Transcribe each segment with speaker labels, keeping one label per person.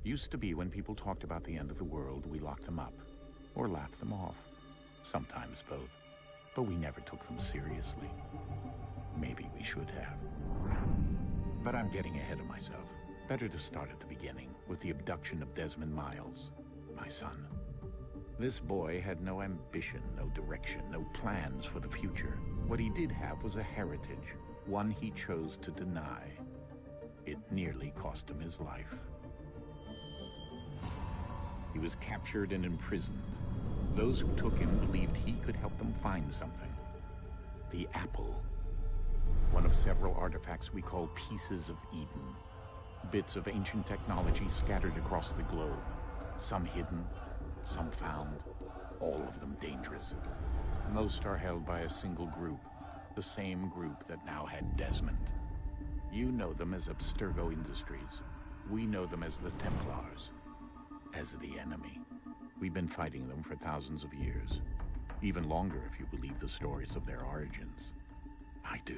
Speaker 1: Used to be when people talked about the end of the world, we locked them up, or laughed them off. Sometimes both. But we never took them seriously. Maybe we should have. But I'm getting ahead of myself. Better to start at the beginning, with the abduction of Desmond Miles, my son. This boy had no ambition, no direction, no plans for the future. What he did have was a heritage, one he chose to deny. It nearly cost him his life. He was captured and imprisoned. Those who took him believed he could help them find something. The apple. One of several artifacts we call pieces of Eden. Bits of ancient technology scattered across the globe. Some hidden, some found, all of them dangerous. Most are held by a single group, the same group that now had Desmond. You know them as Abstergo Industries. We know them as the Templars. As the enemy. We've been fighting them for thousands of years. Even longer if you believe the stories of their origins. I do.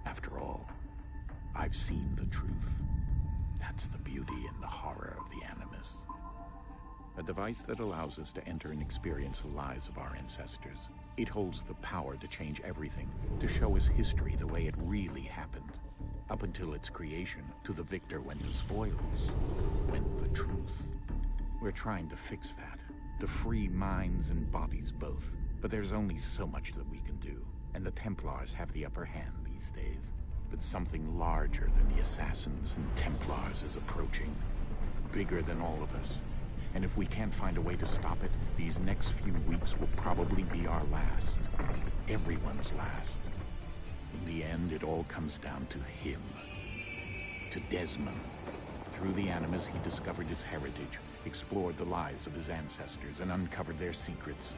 Speaker 1: After all, I've seen the truth. That's the beauty and the horror of the Animus. A device that allows us to enter and experience the lives of our ancestors. It holds the power to change everything, to show us history the way it really happened. Up until its creation, to the victor went the spoils, went the truth. We're trying to fix that, to free minds and bodies both. But there's only so much that we can do, and the Templars have the upper hand these days. But something larger than the Assassins and Templars is approaching, bigger than all of us. And if we can't find a way to stop it, these next few weeks will probably be our last. Everyone's last. In the end, it all comes down to him. To Desmond. Through the Animus, he discovered his heritage, explored the lives of his ancestors, and uncovered their secrets.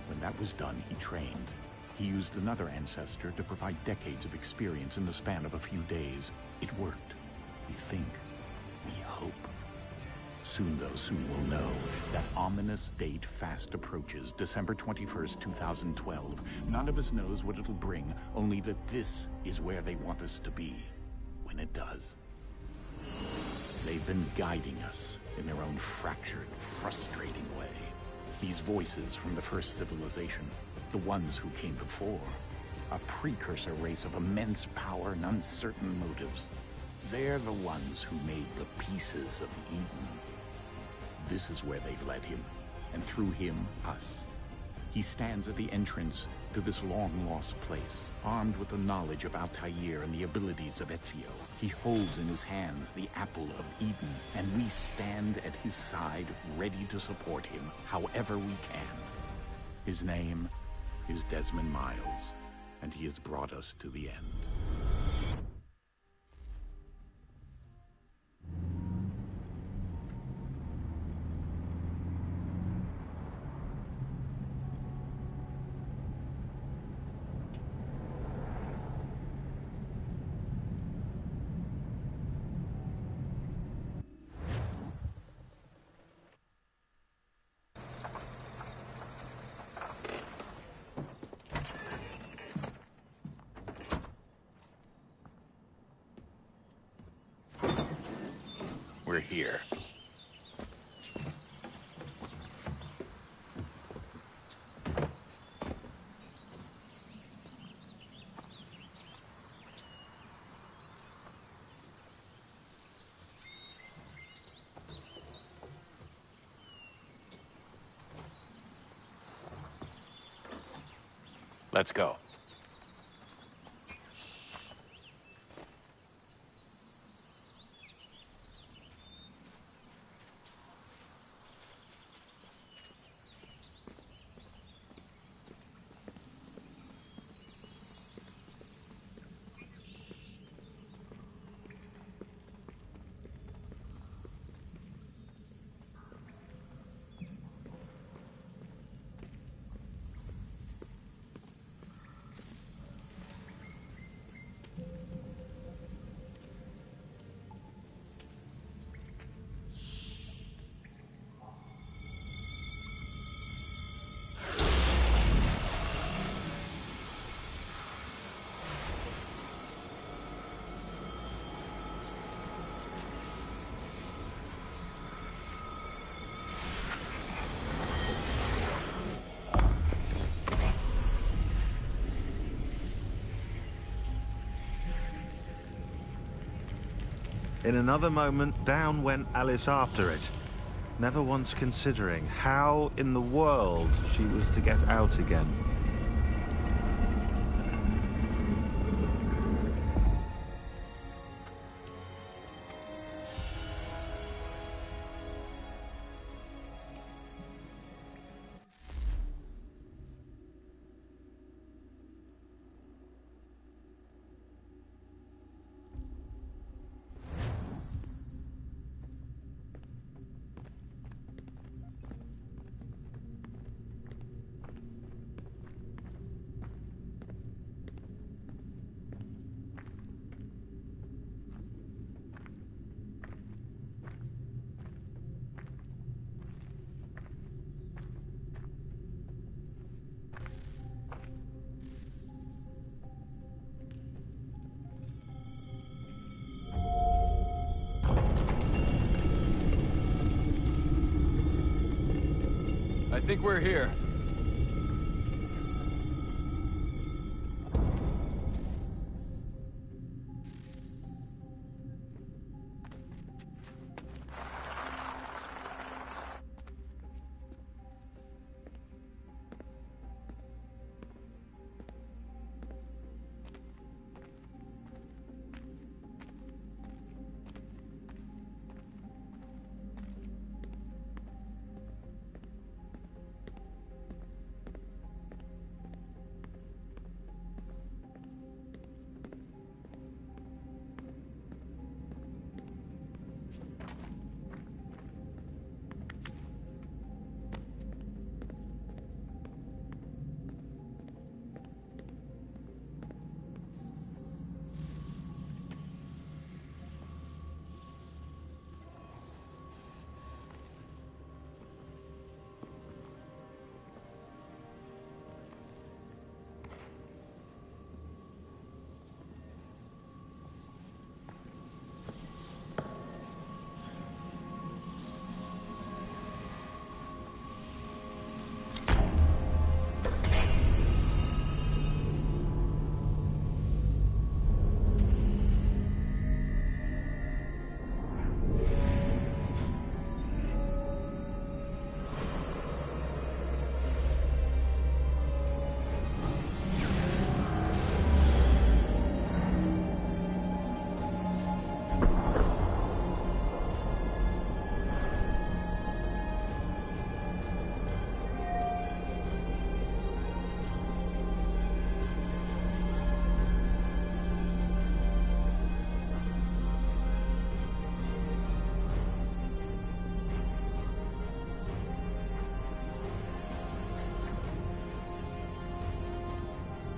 Speaker 1: When that was done, he trained. He used another ancestor to provide decades of experience in the span of a few days. It worked. We think. We hope. Soon, though, soon we'll know. That ominous date fast approaches, December 21st, 2012. None of us knows what it'll bring, only that this is where they want us to be. When it does. They've been guiding us in their own fractured, frustrating way. These voices from the first civilization, the ones who came before, a precursor race of immense power and uncertain motives. They're the ones who made the pieces of Eden. This is where they've led him, and through him, us. He stands at the entrance to this long-lost place, armed with the knowledge of Altair and the abilities of Ezio. He holds in his hands the apple of Eden, and we stand at his side, ready to support him however we can. His name is Desmond Miles, and he has brought us to the end. we're here. Let's go.
Speaker 2: In another moment, down went Alice after it, never once considering how in the world she was to get out again.
Speaker 3: I think we're here.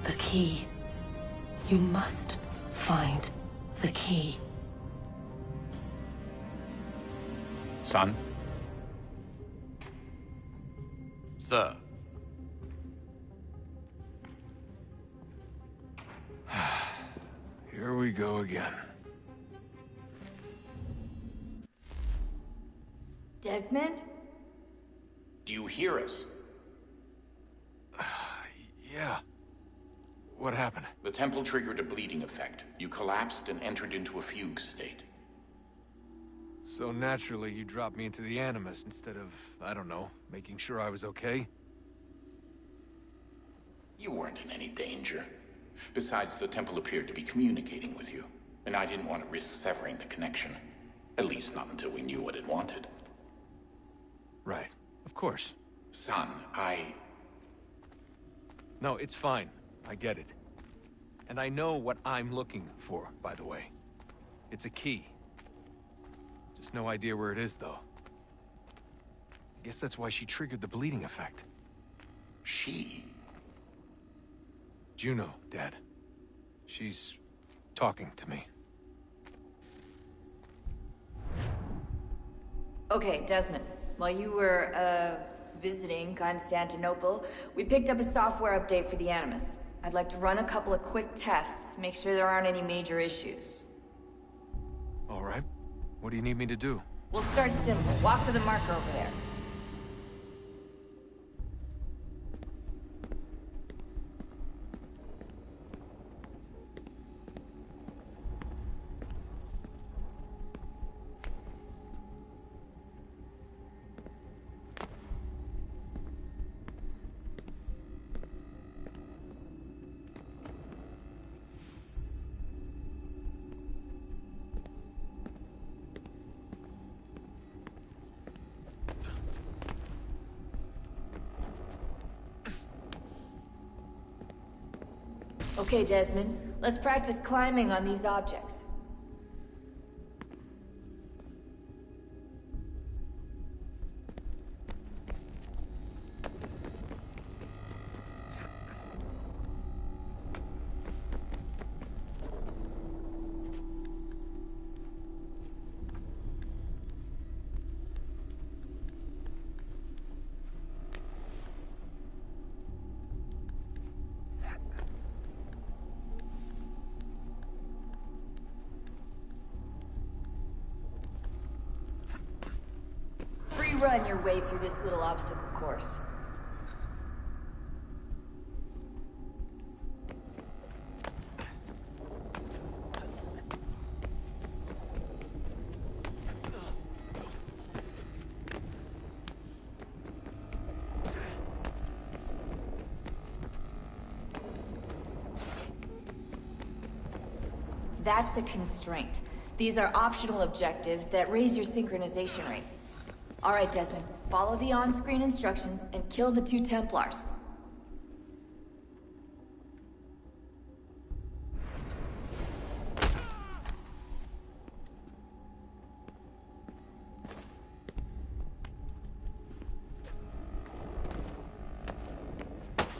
Speaker 4: The key. You must find the key.
Speaker 1: Son?
Speaker 3: Sir. Here we go again.
Speaker 5: Desmond?
Speaker 1: Do you hear us?
Speaker 3: Yeah. What happened?
Speaker 1: The temple triggered a bleeding effect. You collapsed and entered into a fugue state.
Speaker 3: So naturally, you dropped me into the Animus instead of, I don't know, making sure I was okay?
Speaker 1: You weren't in any danger. Besides, the temple appeared to be communicating with you, and I didn't want to risk severing the connection. At least not until we knew what it wanted.
Speaker 3: Right. Of course.
Speaker 1: Son,
Speaker 3: No, it's fine. I get it. And I know what I'm looking for, by the way. It's a key. Just no idea where it is, though. I guess that's why she triggered the bleeding effect.
Speaker 1: She?
Speaker 3: Juno, Dad. She's talking to me.
Speaker 5: Okay, Desmond. While you were, visiting Constantinople, we picked up a software update for the Animus. I'd like to run a couple of quick tests, make sure there aren't any major issues.
Speaker 3: All right. What do you need me to do?
Speaker 5: We'll start simple. Walk to the marker over there. Okay, Desmond. Let's practice climbing on these objects. Run your way through this little obstacle course. That's a constraint. These are optional objectives that raise your synchronization rate. All right, Desmond. Follow the on-screen instructions and kill the 2 Templars.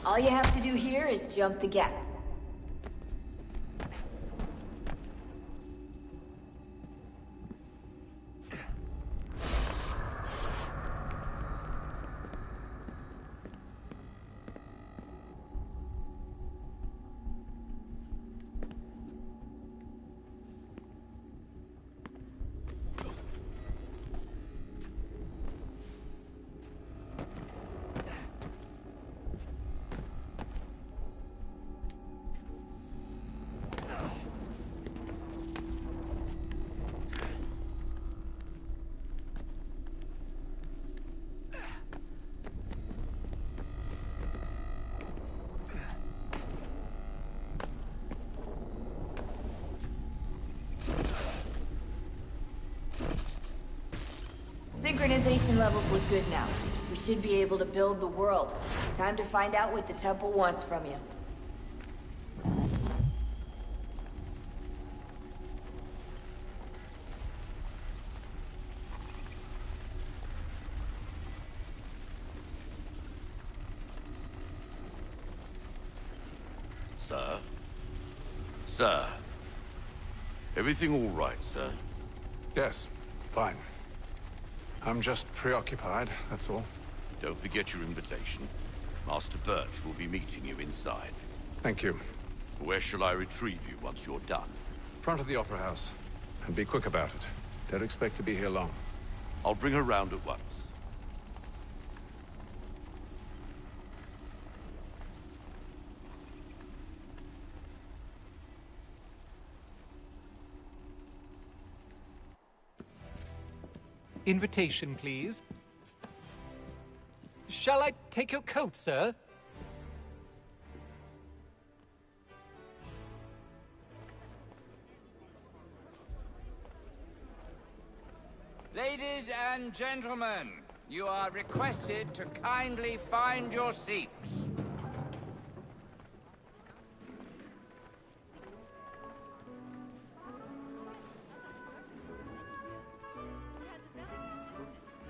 Speaker 5: All you have to do here is jump the gap. Synchronization levels look good now. We should be able to build the world. Time to find out what the temple wants from you.
Speaker 6: Sir? Sir? Everything all right, sir?
Speaker 7: Yes, fine. I'm just preoccupied, that's all.
Speaker 6: Don't forget your invitation. Master Birch will be meeting you inside.
Speaker 7: Thank you.
Speaker 6: Where shall I retrieve you once you're done?
Speaker 7: Front of the Opera House. And be quick about it. Don't expect to be here long.
Speaker 6: I'll bring her round at once.
Speaker 8: Invitation, please. Shall I take your coat, sir?
Speaker 9: Ladies and gentlemen, you are requested to kindly find your seats.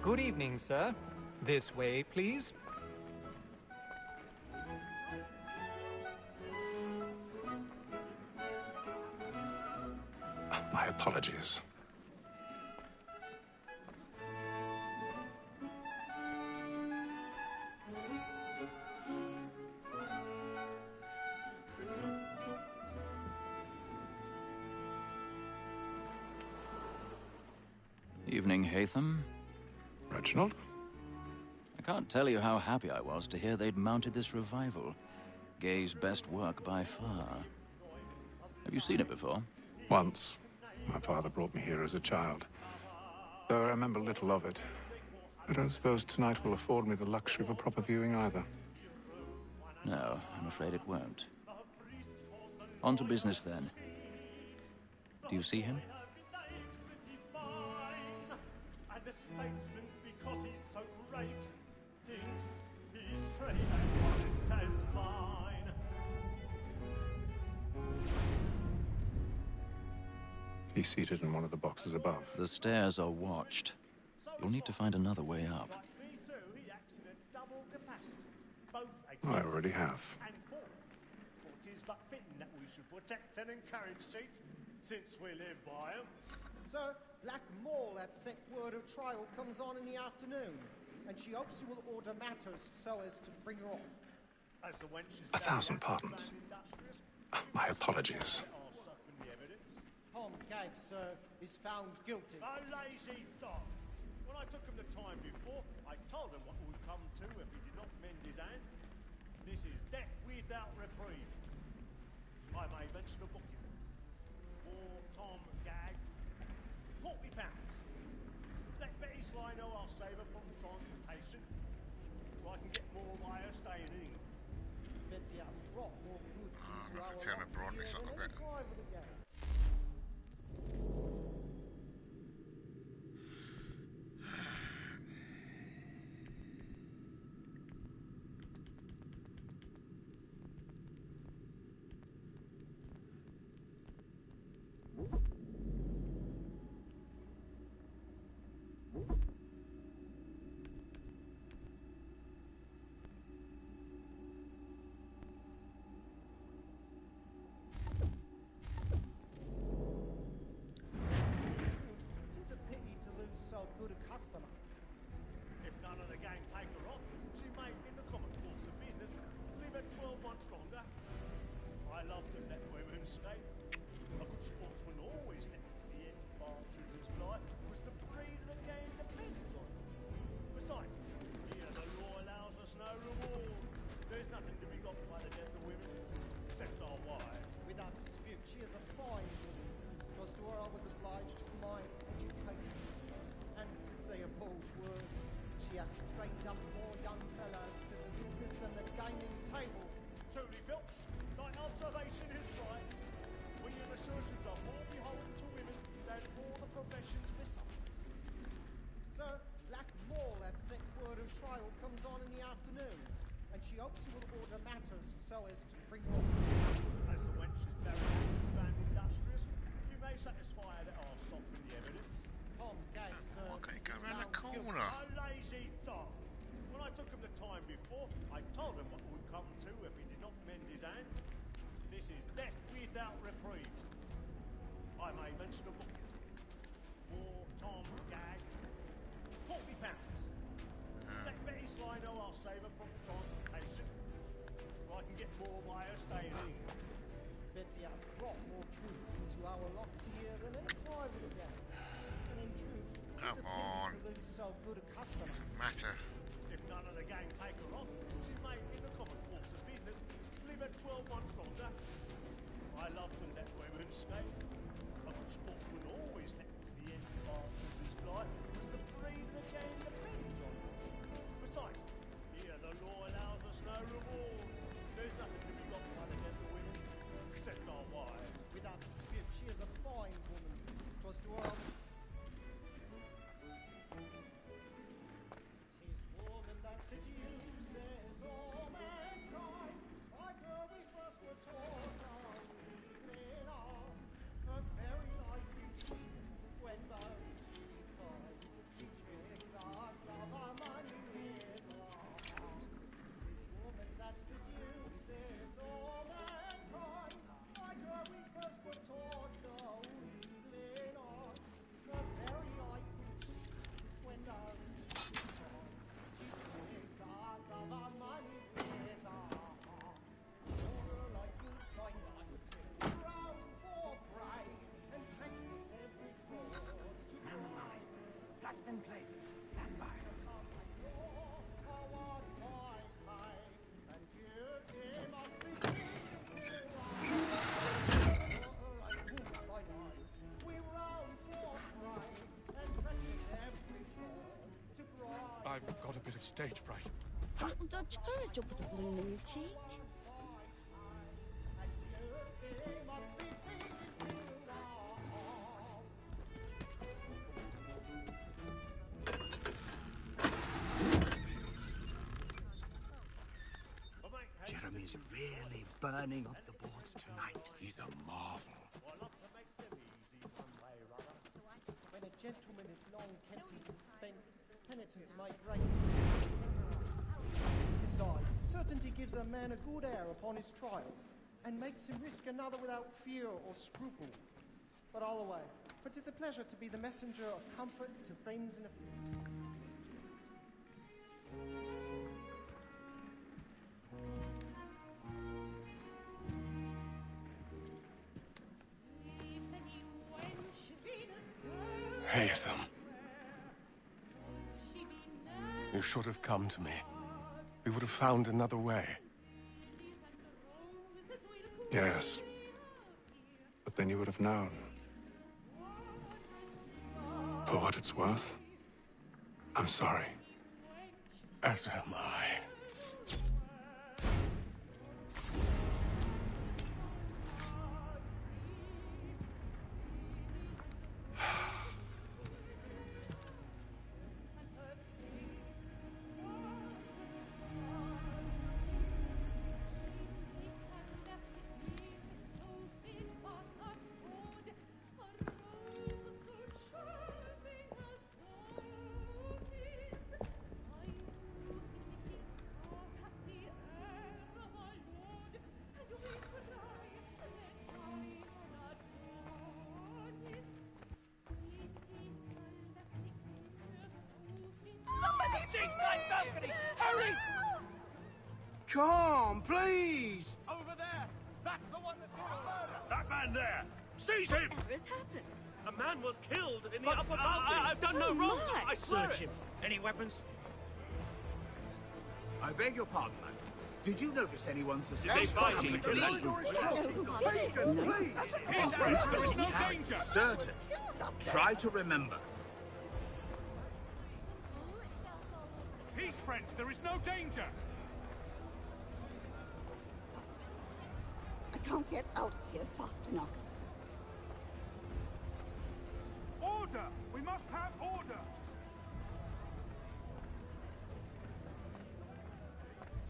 Speaker 8: Good evening, sir. This way, please.
Speaker 7: My apologies.
Speaker 10: Evening, Haytham.
Speaker 7: Reginald?
Speaker 10: I can't tell you how happy I was to hear they'd mounted this revival. Gay's best work by far. Have you seen it before?
Speaker 7: Once. My father brought me here as a child. Though I remember little of it. I don't suppose tonight will afford me the luxury of a proper viewing either.
Speaker 10: No, I'm afraid it won't. On to business then. Do you see him?
Speaker 11: The statesman, because he's so great, thinks he's straight as honest as mine.
Speaker 7: He's seated in one of the boxes above.
Speaker 10: The stairs are watched. You'll need to find another way up.
Speaker 11: Me too, he acts in a double capacity.
Speaker 7: I already have.
Speaker 11: And four. For 'tis but fitting that we should protect and encourage cheats, since we live by 'em.
Speaker 12: Sir, Black Maul at set word of trial comes on in the afternoon, and she hopes you will order matters so as to bring her off.
Speaker 11: As the wench is
Speaker 7: 1,000 pardons. My apologies.
Speaker 12: Tom Gagg, sir, is found guilty.
Speaker 11: A lazy dog. When I took him the time before, I told him what would come to if he did not mend his hand. This is death without reprieve. I may mention a booking. For Tom Gagg, £40. Let Betty Sly know I'll save her from transportation, so I can get more of my staying in.
Speaker 12: Betty has brought more goods into our
Speaker 13: Turn the brightness up a bit.
Speaker 12: Good a customer.
Speaker 11: If none of the gang take her off, she may, in the common course of business, leave her 12 months longer. I love to let women stay. A good sportsman always lets the end part to his life was the breed of the game depends on. Besides, here the law allows us no reward. There's nothing to be got by the death of women, except our wives.
Speaker 12: Without dispute, she is a fine woman. Because to her I was obliged for my education. And to say a bold word, she hath trained up more young fellows to the business than the gaming table.
Speaker 11: Truly, Filch, thy observation is right. When your assertions are more beholden to women than all the professions besides.
Speaker 12: Sir, Black Maul at set word of trial comes on in the afternoon, and she hopes you will order matters so as to bring her off.
Speaker 11: As the wench is very active and industrious, you may satisfy her that I'll soften the evidence.
Speaker 12: Tom Gagg, sir.
Speaker 13: Why can't you go around the corner?
Speaker 11: A lazy dog. When I took him the time before, I told him what would come to if he did not mend his hand. This is death without reprieve. I may mention a booking. For Tom Gagg, £40. Let Betty Sly know I'll save her from transportation, so I can get more by her staying in.
Speaker 12: Betty hath brought more goods into our loft here than any private again. And in truth,
Speaker 13: Come on. What's the matter?
Speaker 11: If none of the gang take her off, she may, in the common course of business, live at 12 months longer. I love to let women skate. A good sportsman always lets the end part of his life was the breed the game depends on. Besides, here the law allows us no reward. There's nothing to be got by the gentlewomen, except our wives.
Speaker 12: Without dispute, she is a fine woman. 'Twas to her. Tis woman that seduces all mankind. Like her we first were taught our evening arms. Her very life we cheat when those she finds. She tricks us of our money with arms. Tis woman that seduces all mankind. Like her we first were taught our evening arms. Her very life we cheat when those she finds. She tricks us of our money with arms. Order like you find I would say round for prey and practice every fraud to blind. Dutchman places, stand by.
Speaker 3: I've got a bit of stage fright.
Speaker 14: A little Dutch courage will put a bloom in your cheek.
Speaker 15: Jeremy's really burning up the boards tonight. He's a marvel.
Speaker 12: When a gentleman is long kept in suspense, penitence may break. Besides, certainty gives a man a good air upon his trial, and makes him risk another without fear or scruple. But all away, for 'tis a pleasure to be the messenger of comfort to friends and
Speaker 3: Haytham. You should have come to me. We would have found another way.
Speaker 7: Yes. But then you would have known. For what it's worth, I'm sorry.
Speaker 3: As am I.
Speaker 15: Come, please!
Speaker 11: Over there! That's the one that's been murdered!
Speaker 16: That man there! Seize him!
Speaker 17: What has happened?
Speaker 11: A man was killed in the upper balcony!
Speaker 16: I've done no wrong!
Speaker 17: my.
Speaker 16: I swear
Speaker 11: Search
Speaker 16: it.
Speaker 11: him! Any weapons?
Speaker 15: I beg your pardon, man. Did you notice anyone
Speaker 16: Did they
Speaker 15: suspicious?
Speaker 16: find him?
Speaker 15: There is
Speaker 16: no danger!
Speaker 15: Certain. Try to remember.
Speaker 16: Peace, friends! There is no danger!
Speaker 14: I can't get out of here fast enough.
Speaker 16: Order! We must have order!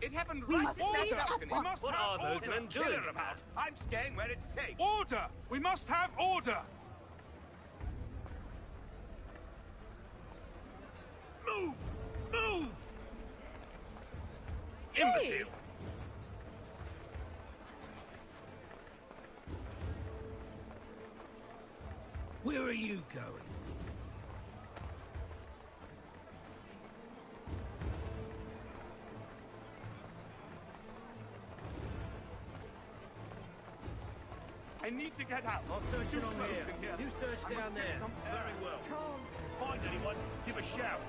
Speaker 9: It happened
Speaker 14: We
Speaker 9: right
Speaker 14: must
Speaker 9: in
Speaker 14: leave
Speaker 9: that
Speaker 14: at
Speaker 9: balcony.
Speaker 14: once.
Speaker 16: What are those
Speaker 9: There's
Speaker 16: men
Speaker 9: a killer
Speaker 16: doing?
Speaker 9: about. I'm staying where it's safe.
Speaker 16: Order! We must have order!
Speaker 6: Move! Move!
Speaker 16: Imbecile!
Speaker 15: Where are you going?
Speaker 16: I need to get out.
Speaker 11: I'll search it on here. You search down there. Very well. Find anyone, give a shout.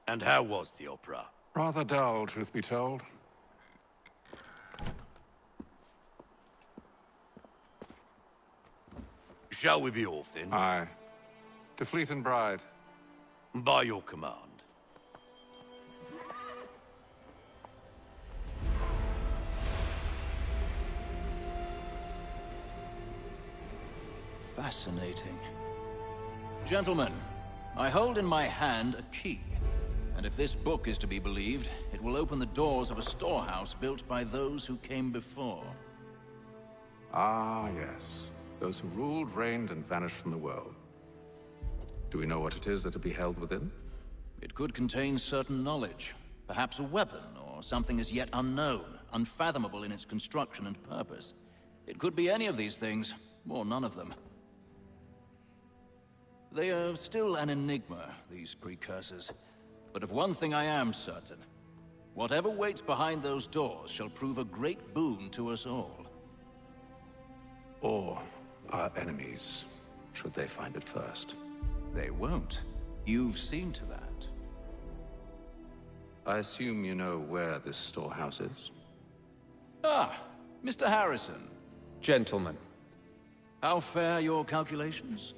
Speaker 6: And how was the opera?
Speaker 7: Rather dull, truth be told.
Speaker 6: Shall we be off then?
Speaker 7: Aye. To Fleet and Bride.
Speaker 6: By your command.
Speaker 10: Fascinating. Gentlemen, I hold in my hand a key. And if this book is to be believed, it will open the doors of a storehouse built by those who came before.
Speaker 7: Ah, yes. Those who ruled, reigned, and vanished from the world. Do we know what it is that will be held within?
Speaker 10: It could contain certain knowledge. Perhaps a weapon, or something as yet unknown, unfathomable in its construction and purpose. It could be any of these things, or none of them. They are still an enigma, these precursors. But of one thing I am certain. Whatever waits behind those doors shall prove a great boon to us all.
Speaker 7: Or our enemies, should they find it first.
Speaker 10: They won't. You've seen to that.
Speaker 7: I assume you know where this storehouse is?
Speaker 10: Ah, Mr. Harrison.
Speaker 17: Gentlemen.
Speaker 10: How fare your calculations?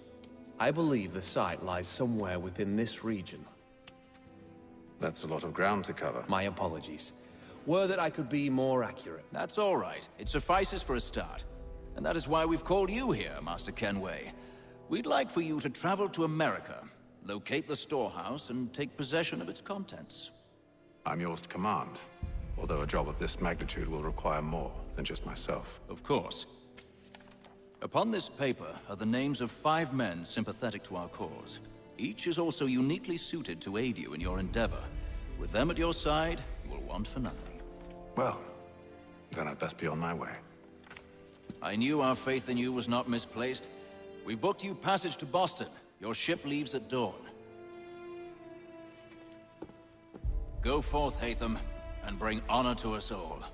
Speaker 17: I believe the site lies somewhere within this region.
Speaker 7: That's a lot of ground to cover.
Speaker 17: My apologies. Were that I could be more accurate.
Speaker 10: That's all right. It suffices for a start. And that is why we've called you here, Master Kenway. We'd like for you to travel to America, locate the storehouse, and take possession of its contents.
Speaker 7: I'm yours to command, although a job of this magnitude will require more than just myself.
Speaker 10: Of course. Upon this paper are the names of 5 men sympathetic to our cause. Each is also uniquely suited to aid you in your endeavor. With them at your side, you will want for nothing.
Speaker 7: Well, then I'd best be on my way.
Speaker 10: I knew our faith in you was not misplaced. We've booked you passage to Boston. Your ship leaves at dawn. Go forth, Hatham, and bring honor to us all.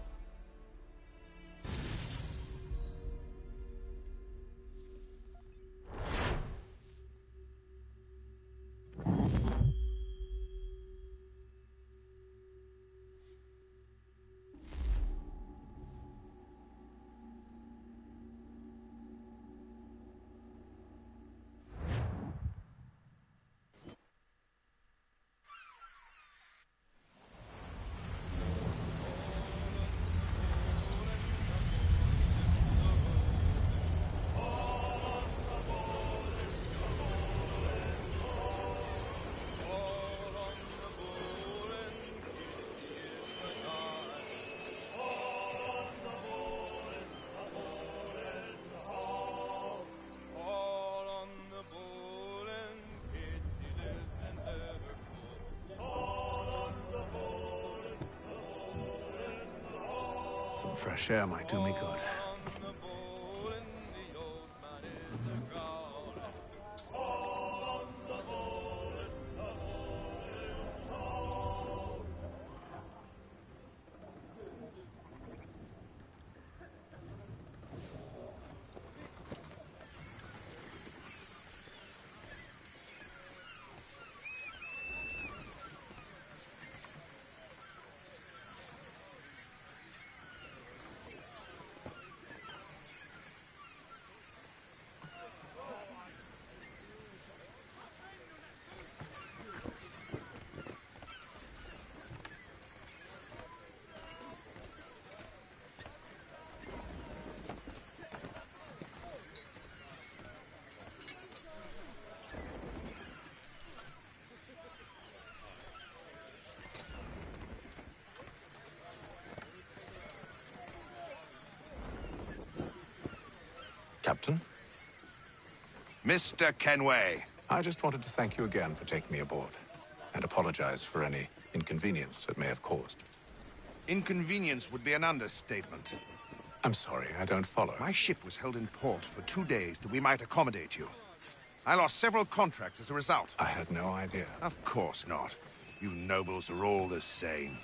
Speaker 7: Some fresh air might do me good. Captain?
Speaker 18: Mr. Kenway,
Speaker 7: I just wanted to thank you again for taking me aboard, and apologize for any inconvenience it may have caused.
Speaker 18: Inconvenience would be an understatement.
Speaker 7: I'm sorry, I don't follow.
Speaker 18: My ship was held in port for 2 days that we might accommodate you. I lost several contracts as a result.
Speaker 7: I had no idea.
Speaker 18: Of course not. You nobles are all the same.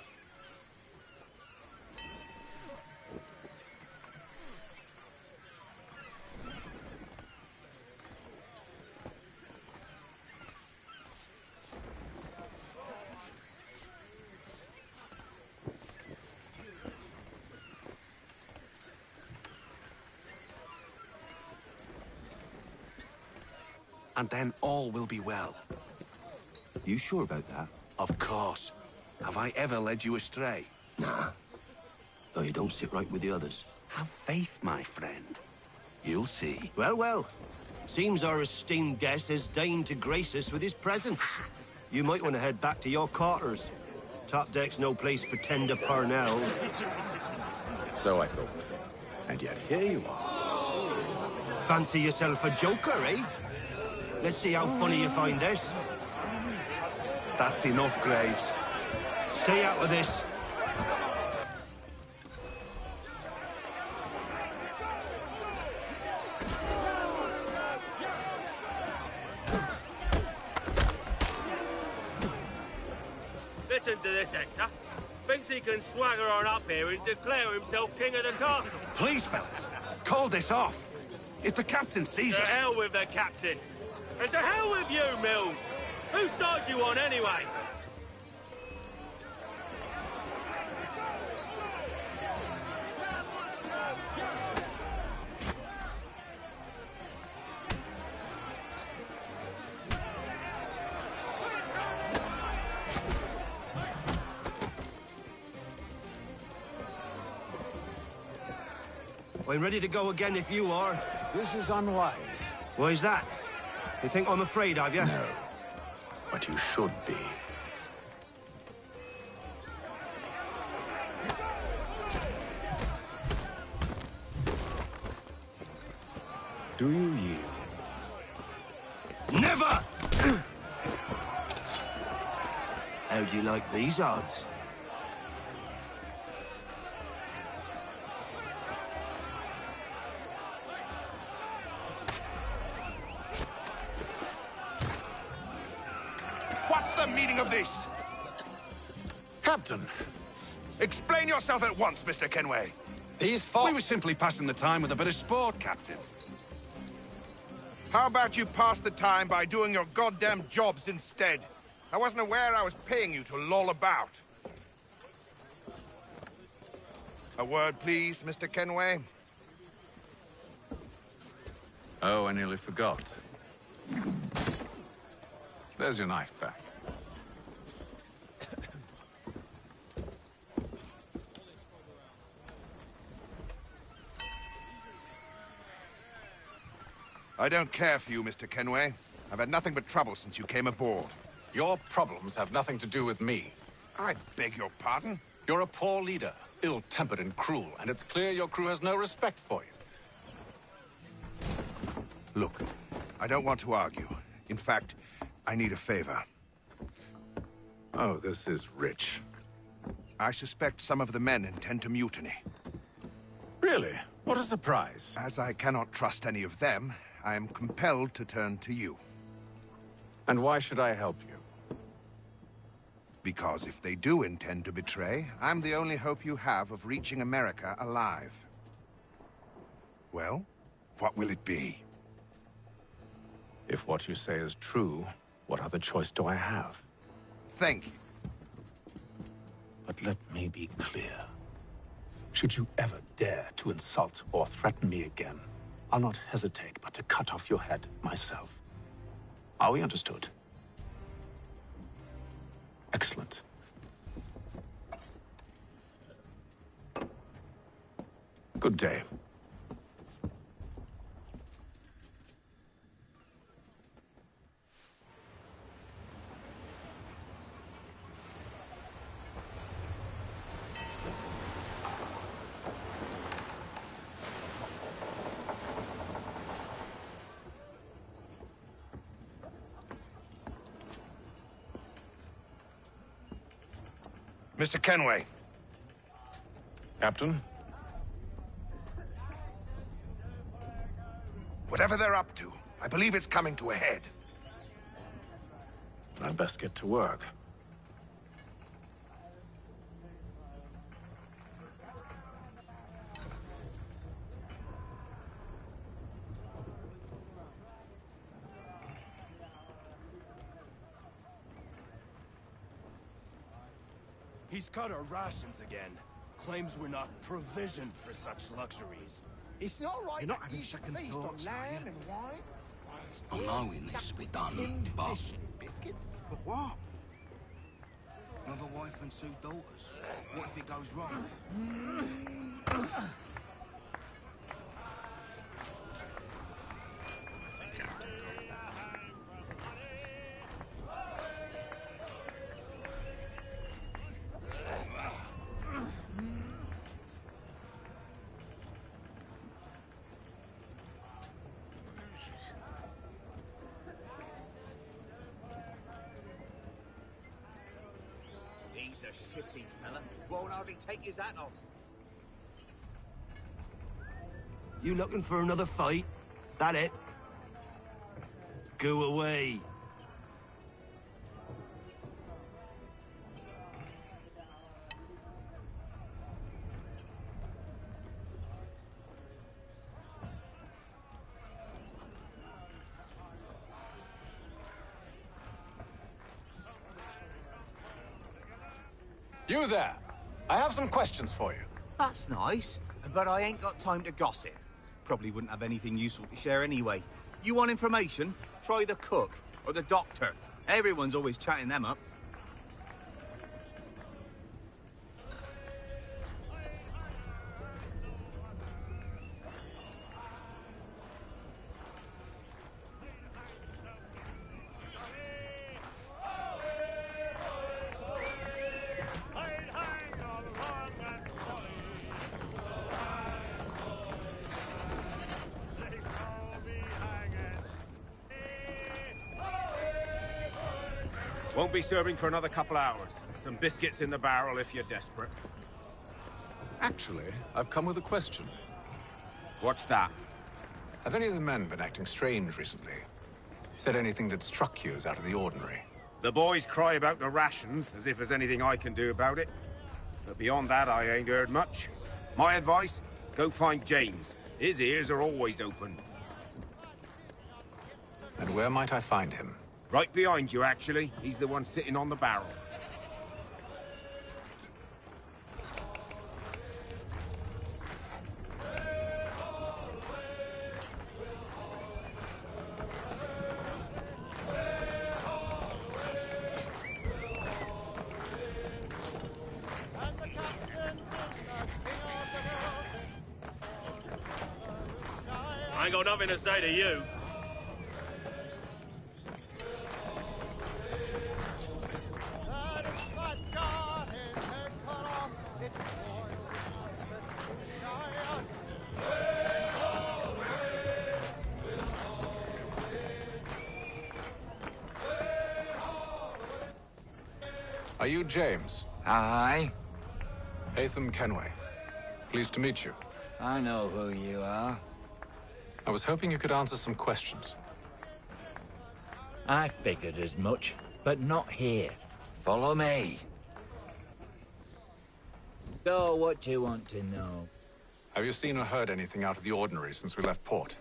Speaker 19: And then all will be well.
Speaker 20: You sure about that?
Speaker 19: Of course. Have I ever led you astray?
Speaker 20: Nah. Though you don't sit right with the others.
Speaker 19: Have faith, my friend. You'll see.
Speaker 20: Well, well. Seems our esteemed guest has deigned to grace us with his presence. You might want to head back to your quarters. Top deck's no place for tender parnells.
Speaker 19: So I thought. And yet here you are.
Speaker 20: Fancy yourself a joker, eh? Let's see how funny you find this.
Speaker 19: That's enough, Graves.
Speaker 20: Stay out of this.
Speaker 21: Listen to this, Hector. Thinks he can swagger on up here and declare himself king of the castle.
Speaker 19: Please, fellas, call this off. If the captain sees us...
Speaker 21: To hell with the captain. And to hell with you, Mills! Whose side you on, anyway?
Speaker 20: I'm ready to go again if you are.
Speaker 19: This is unwise.
Speaker 20: Why's that? You think I'm afraid of you?
Speaker 19: No. But you should be. Do you yield?
Speaker 20: Never! How'd you like these odds?
Speaker 18: What's the meaning of this?
Speaker 19: Captain!
Speaker 18: Explain yourself at once, Mr. Kenway.
Speaker 19: We were simply passing the time with a bit of sport, Captain.
Speaker 18: How about you pass the time by doing your goddamn jobs instead? I wasn't aware I was paying you to loll about. A word, please, Mr. Kenway.
Speaker 7: Oh, I nearly forgot. There's your knife back.
Speaker 18: I don't care for you, Mr. Kenway. I've had nothing but trouble since you came aboard.
Speaker 7: Your problems have nothing to do with me.
Speaker 18: I beg your pardon?
Speaker 7: You're a poor leader, ill-tempered and cruel, and it's clear your crew has no respect for you.
Speaker 18: Look, I don't want to argue. In fact, I need a favor.
Speaker 7: Oh, this is rich.
Speaker 18: I suspect some of the men intend to mutiny.
Speaker 7: Really? What a surprise.
Speaker 18: As I cannot trust any of them, I am compelled to turn to you.
Speaker 7: And why should I help you?
Speaker 18: Because if they do intend to betray, I'm the only hope you have of reaching America alive. Well, what will it be?
Speaker 7: If what you say is true, what other choice do I have?
Speaker 18: Thank you.
Speaker 7: But let me be clear. Should you ever dare to insult or threaten me again, I'll not hesitate but to cut off your head myself. Are we understood? Excellent. Good day.
Speaker 18: Mr. Kenway.
Speaker 19: Captain?
Speaker 18: Whatever they're up to, I believe it's coming to a head.
Speaker 19: I'd best get to work.
Speaker 2: He's cut our rations again. Claims we're not provisioned for such luxuries.
Speaker 15: It's not right.
Speaker 2: You're not
Speaker 15: that
Speaker 2: having
Speaker 15: you
Speaker 2: second
Speaker 15: feast
Speaker 2: thoughts,
Speaker 15: on
Speaker 2: are
Speaker 15: lamb
Speaker 2: you?
Speaker 15: and wine.
Speaker 2: I know it needs to be done, but...
Speaker 15: But what?
Speaker 2: Another wife and 2 daughters. What if it goes wrong?
Speaker 15: He's a shifty fella. Won't hardly take his hat off.
Speaker 20: You looking for another fight? That it? Go away.
Speaker 3: You there! I have some questions for you.
Speaker 22: That's nice, but I ain't got time to gossip. Probably wouldn't have anything useful to share anyway. You want information? Try the cook or the doctor. Everyone's always chatting them up.
Speaker 9: Won't be serving for another couple hours. Some biscuits in the barrel if you're desperate.
Speaker 19: Actually, I've come with a question.
Speaker 9: What's that?
Speaker 3: Have any of the men been acting strange recently? Said anything that struck you as out of the ordinary?
Speaker 9: The boys cry about the rations, as if there's anything I can do about it. But beyond that, I ain't heard much. My advice, go find James. His ears are always open.
Speaker 3: And where might I find him?
Speaker 9: Right behind you, actually. He's the one sitting on the barrel.
Speaker 21: I ain't got nothing to say to you.
Speaker 3: Are you James?
Speaker 23: Aye.
Speaker 3: Haytham Kenway. Pleased to meet you.
Speaker 23: I know who you are.
Speaker 3: I was hoping you could answer some questions.
Speaker 23: I figured as much, but not here. Follow me. So, what do you want to know?
Speaker 3: Have you seen or heard anything out of the ordinary since we left port?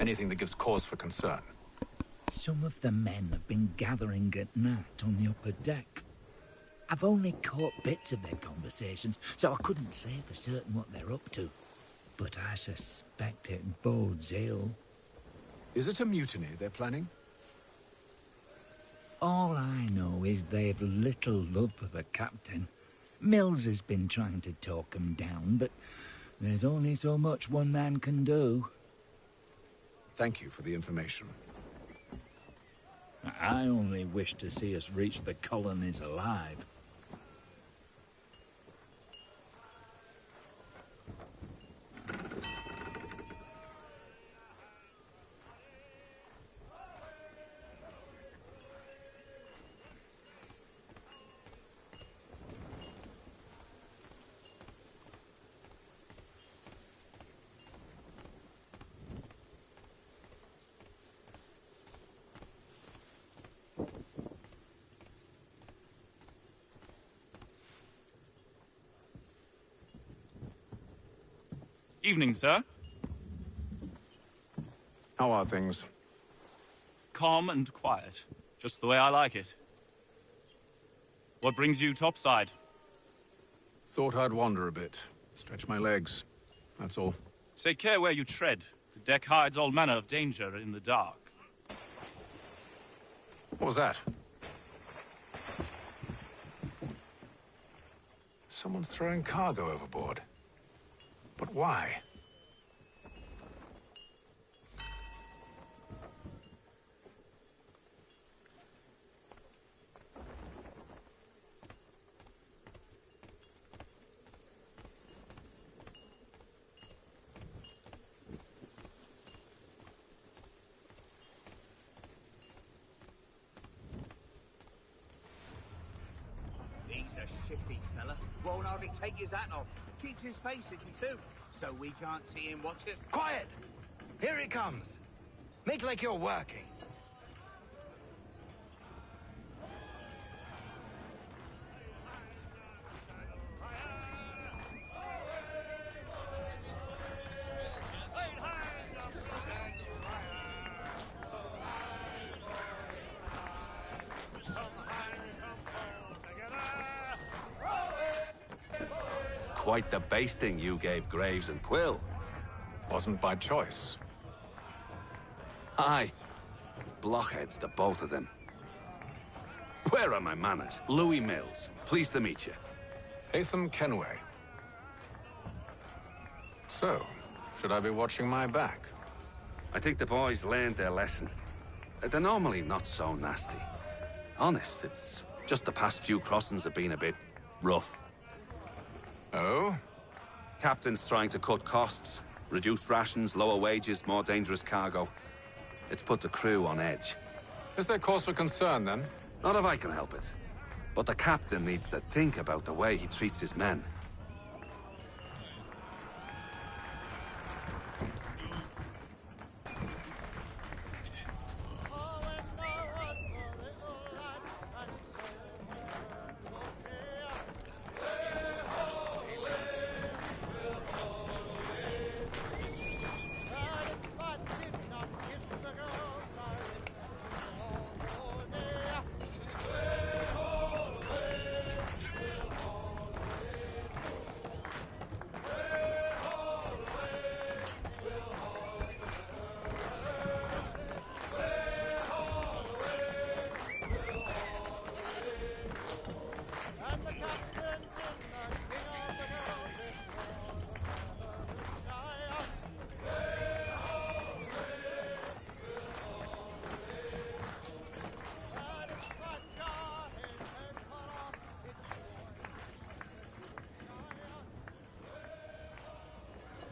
Speaker 3: Anything that gives cause for concern?
Speaker 23: Some of the men have been gathering at night on the upper deck. I've only caught bits of their conversations, so I couldn't say for certain what they're up to. But I suspect it bodes ill.
Speaker 19: Is it a mutiny they're planning?
Speaker 23: All I know is they've little love for the captain. Mills has been trying to talk 'em down, but there's only so much one man can do.
Speaker 19: Thank you for the information.
Speaker 23: I only wish to see us reach the colonies alive.
Speaker 1: Evening, sir.
Speaker 19: How are things?
Speaker 1: Calm and quiet. Just the way I like it. What brings you topside?
Speaker 19: Thought I'd wander a bit. Stretch my legs. That's all.
Speaker 1: Take care where you tread. The deck hides all manner of danger in the dark.
Speaker 19: What was that? Someone's throwing cargo overboard. But why?
Speaker 22: He's a shifty fella. Won't hardly take his hat off. Keeps his face hidden too, so we can't see him watch it.
Speaker 4: Quiet! Here he comes. Make like you're working.
Speaker 6: Quite the basting you gave Graves and Quill.
Speaker 19: Wasn't by choice.
Speaker 6: Aye. Blockheads, the both of them. Where are my manners? Louis Mills. Pleased to meet you.
Speaker 19: Hatham Kenway. So, should I be watching my back?
Speaker 6: I think the boys learned their lesson. They're normally not so nasty. Honest, it's just the past few crossings have been a bit rough.
Speaker 19: Oh?
Speaker 6: Captain's trying to cut costs. Reduced rations, lower wages, more dangerous cargo. It's put the crew on edge.
Speaker 19: Is there cause for concern, then?
Speaker 6: Not if I can help it. But the captain needs to think about the way he treats his men.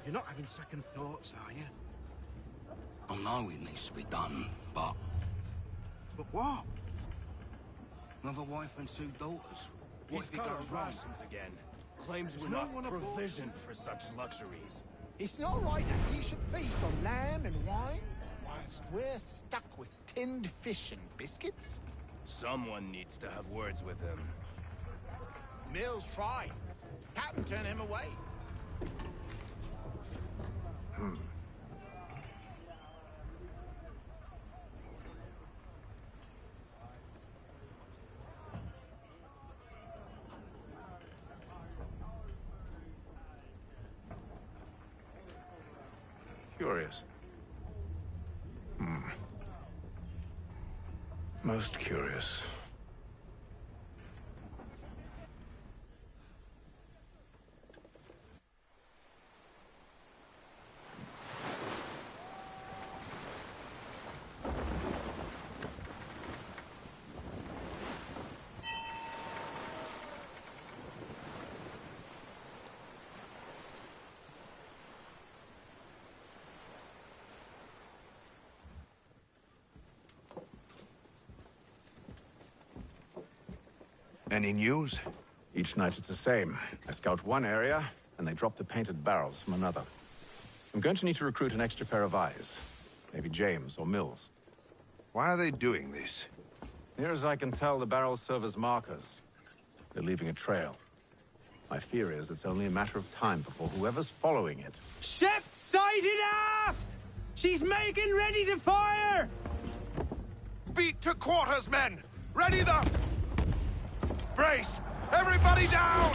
Speaker 15: You're not having second thoughts, are you?
Speaker 5: I know it needs to be done, but...
Speaker 15: But what?
Speaker 5: Another wife and 2 daughters.
Speaker 2: He's cut our rations again. Claims we're not provisioned for such luxuries.
Speaker 15: It's not right that you should feast on lamb and wine, whilst we're stuck with tinned fish and biscuits.
Speaker 2: Someone needs to have words with him.
Speaker 15: Mills tried. Captain turned him away.
Speaker 19: Curious. Most curious.
Speaker 18: Any news?
Speaker 19: Each night it's the same. I scout one area, and they drop the painted barrels from another. I'm going to need to recruit an extra pair of eyes. Maybe James or Mills.
Speaker 18: Why are they doing this?
Speaker 19: Near as I can tell, the barrels serve as markers. They're leaving a trail. My fear is it's only a matter of time before whoever's following it...
Speaker 8: Ship sighted aft! She's making ready to fire!
Speaker 18: Beat to quarters, men! Ready the... Brace! Everybody down!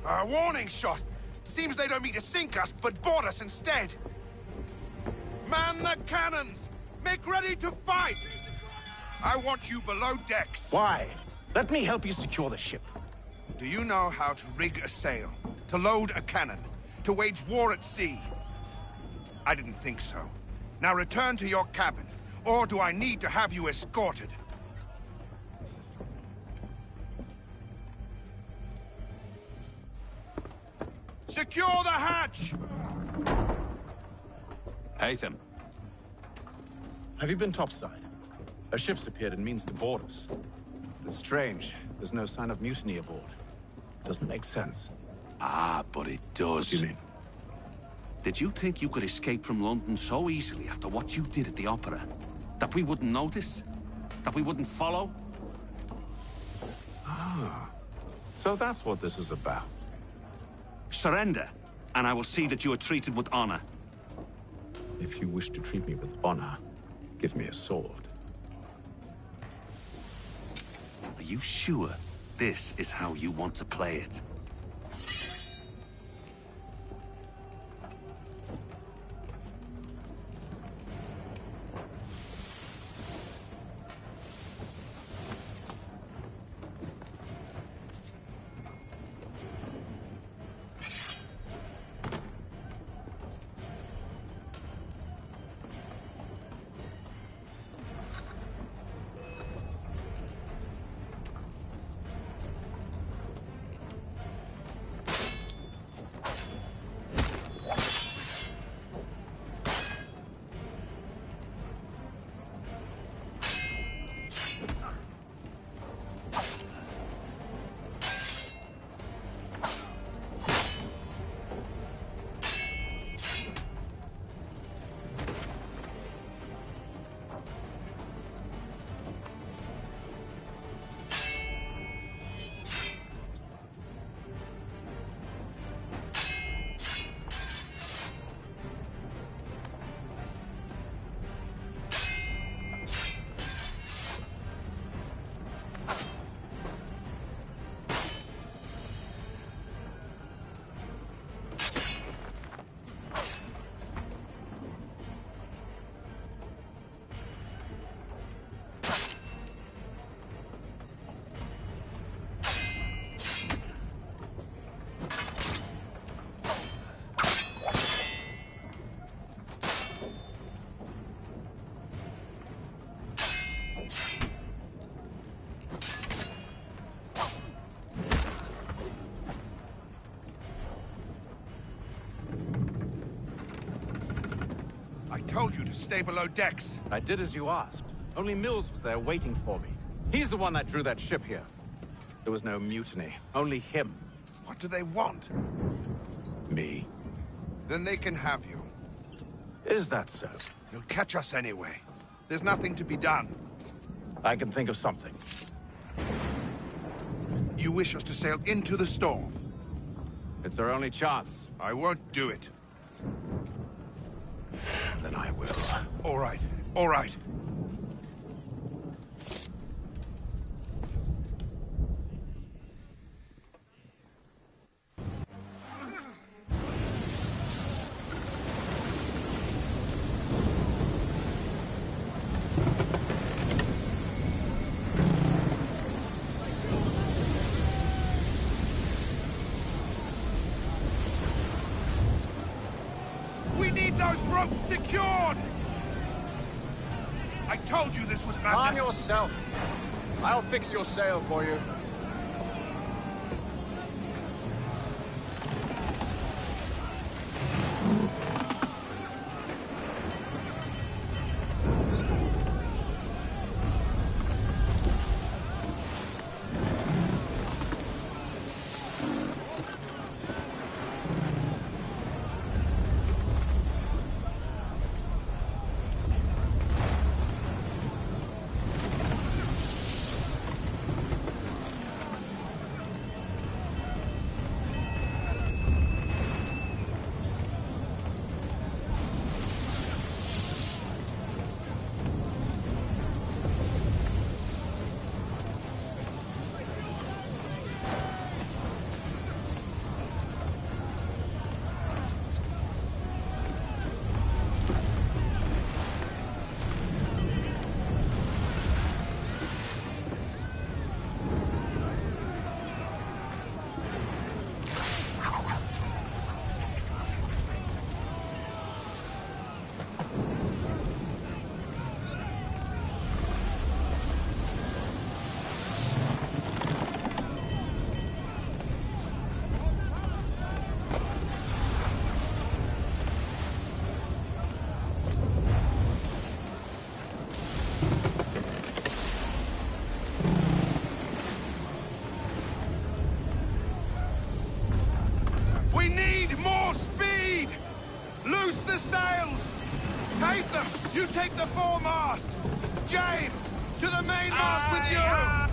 Speaker 18: A warning shot! Seems they don't mean to sink us, but board us instead! Man the cannons! Make ready to fight! I want you below decks.
Speaker 7: Why? Let me help you secure the ship.
Speaker 18: Do you know how to rig a sail? To load a cannon? To wage war at sea? I didn't think so. Now return to your cabin, or do I need to have you escorted? Secure the hatch!
Speaker 6: Haytham.
Speaker 19: Have you been topside? A ship's appeared and means to board us. It's strange. There's no sign of mutiny aboard. Doesn't make sense.
Speaker 6: Ah, but it does.
Speaker 19: What do you mean?
Speaker 6: Did you think you could escape from London so easily after what you did at the opera? That we wouldn't notice? That we wouldn't follow?
Speaker 19: Ah. So that's what this is about.
Speaker 6: Surrender, and I will see that you are treated with honor.
Speaker 19: If you wish to treat me with honor, give me a sword.
Speaker 6: Are you sure this is how you want to play it?
Speaker 18: I told you to stay below decks.
Speaker 19: I did as you asked. Only Mills was there waiting for me. He's the one that drew that ship here. There was no mutiny, only him.
Speaker 18: What do they want?
Speaker 19: Me.
Speaker 18: Then they can have you.
Speaker 19: Is that so?
Speaker 18: You'll catch us anyway. There's nothing to be done.
Speaker 19: I can think of something.
Speaker 18: You wish us to sail into the storm?
Speaker 19: It's our only chance.
Speaker 18: I won't do it.
Speaker 19: Then I will.
Speaker 18: All right, all right. We need those ropes secured! I told you this was madness!
Speaker 8: Calm yourself. I'll fix your sail for you.
Speaker 18: Loose the sails! Haytham, you take the foremast! James, to the mainmast with you!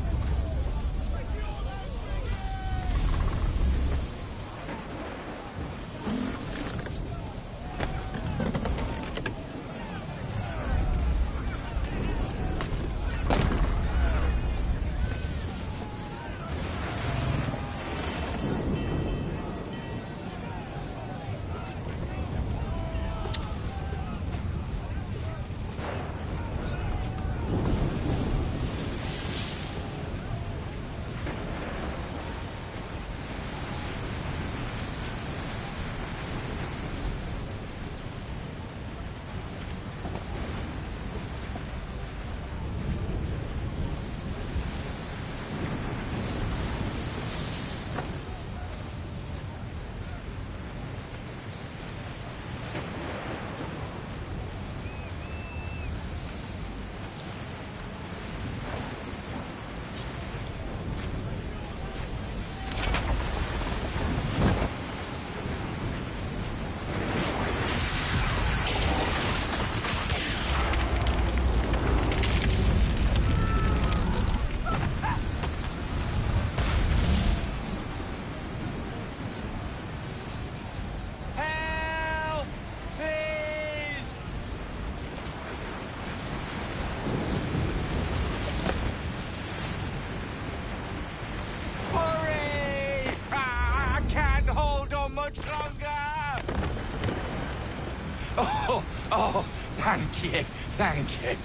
Speaker 12: Oh, thank you, thank you.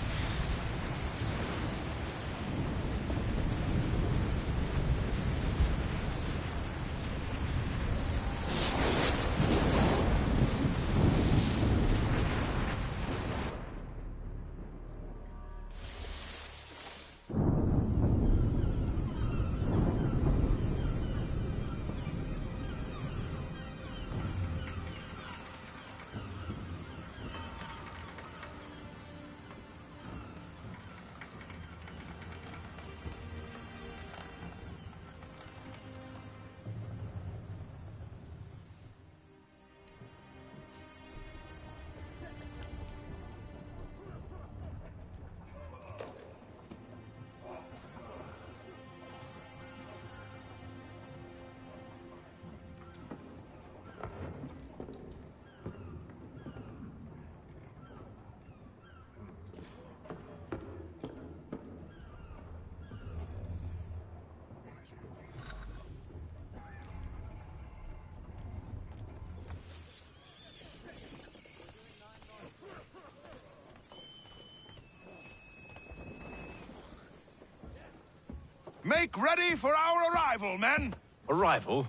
Speaker 18: Make ready for our arrival, men!
Speaker 19: Arrival?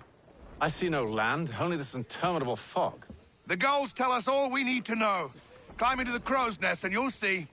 Speaker 19: I see no land, only this interminable fog.
Speaker 18: The gulls tell us all we need to know. Climb into the crow's nest and you'll see.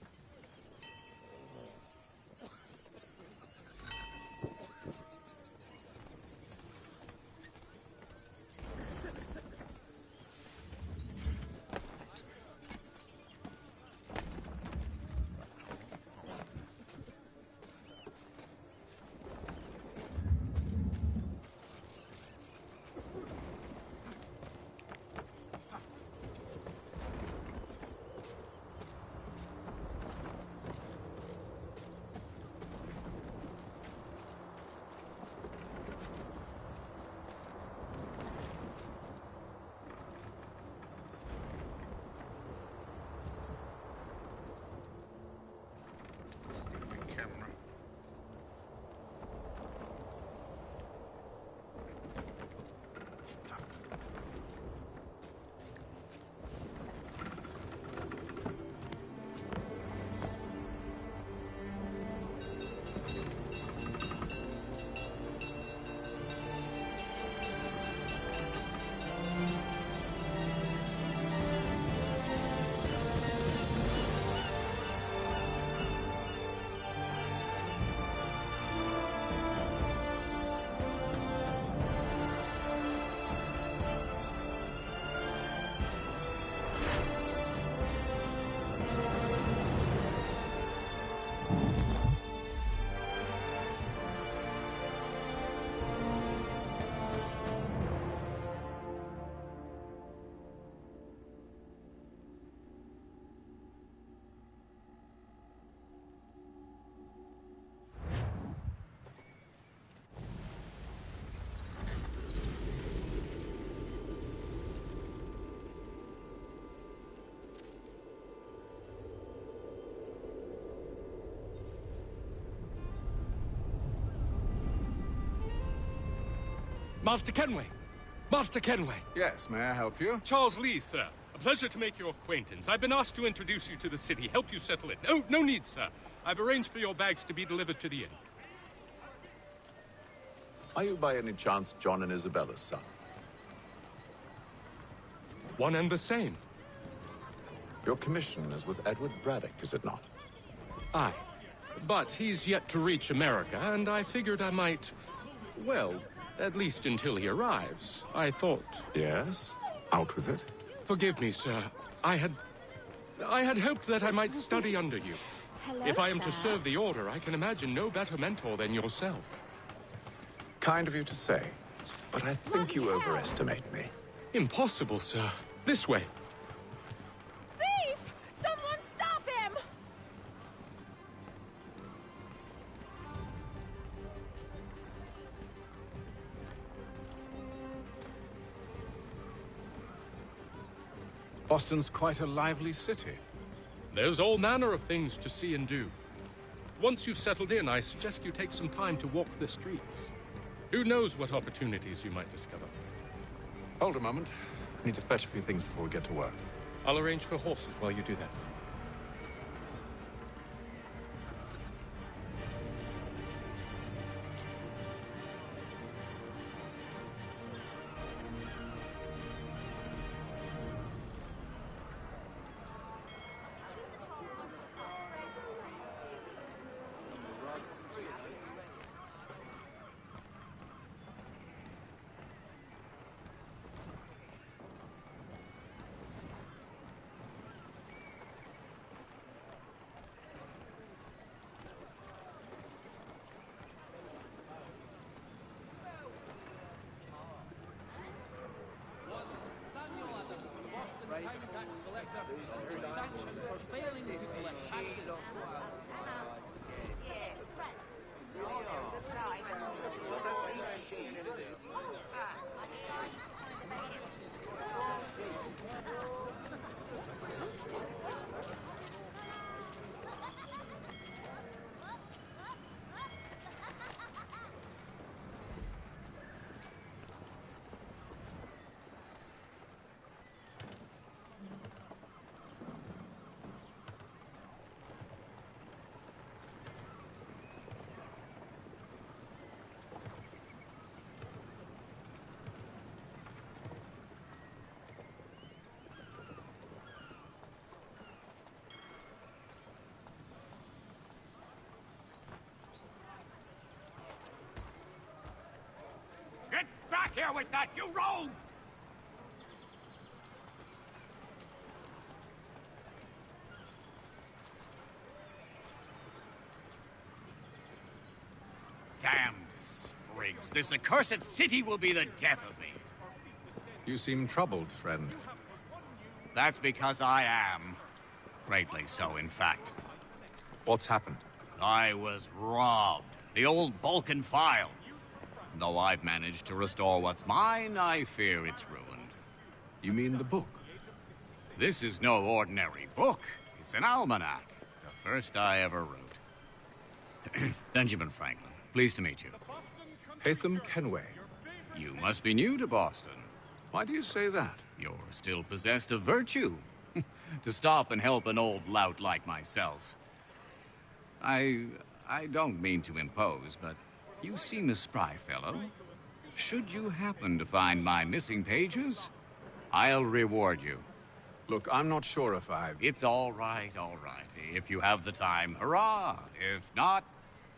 Speaker 13: Master Kenway! Master Kenway!
Speaker 19: Yes, may I help you?
Speaker 13: Charles Lee, sir. A pleasure to make your acquaintance. I've been asked to introduce you to the city, help you settle in. Oh, no need, sir. I've arranged for your bags to be delivered to the inn.
Speaker 19: Are you by any chance John and Isabella's son?
Speaker 13: One and the same.
Speaker 19: Your commission is with Edward Braddock, is it not?
Speaker 13: Aye. But he's yet to reach America, and I figured I might... Well, at least until he arrives, I thought...
Speaker 19: Yes? Out with it.
Speaker 13: Forgive me, sir. I had hoped that I might study under you.
Speaker 14: Hello,
Speaker 13: if I am to
Speaker 14: sir.
Speaker 13: serve the Order, I can imagine no better mentor than yourself.
Speaker 19: Kind of you to say, but I think you overestimate me.
Speaker 13: Impossible, sir. This way.
Speaker 14: Thief! Someone stop him!
Speaker 19: Boston's quite a lively city.
Speaker 13: There's all manner of things to see and do. Once you've settled in, I suggest you take some time to walk the streets. Who knows what opportunities you might discover.
Speaker 19: Hold a moment. I need to fetch a few things before we get to work.
Speaker 13: I'll arrange for horses while you do that.
Speaker 12: Get back here with that, you rogue!
Speaker 16: Damned sprigs. This accursed city will be the death of me.
Speaker 19: You seem troubled, friend.
Speaker 16: That's because I am. Greatly so, in fact.
Speaker 19: What's happened?
Speaker 16: I was robbed. The old Balkan file. Though I've managed to restore what's mine, I fear it's ruined.
Speaker 19: You mean the book?
Speaker 16: This is no ordinary book. It's an almanac. The first I ever wrote. Benjamin Franklin, pleased to meet you.
Speaker 19: Haytham Kenway.
Speaker 16: You must be new to Boston.
Speaker 19: Why do you say that?
Speaker 16: You're still possessed of virtue. To stop and help an old lout like myself. I don't mean to impose, but you seem a spry fellow. Should you happen to find my missing pages, I'll reward you.
Speaker 19: Look, I'm not sure if I've...
Speaker 16: It's all right, all right. If you have the time, hurrah! If not,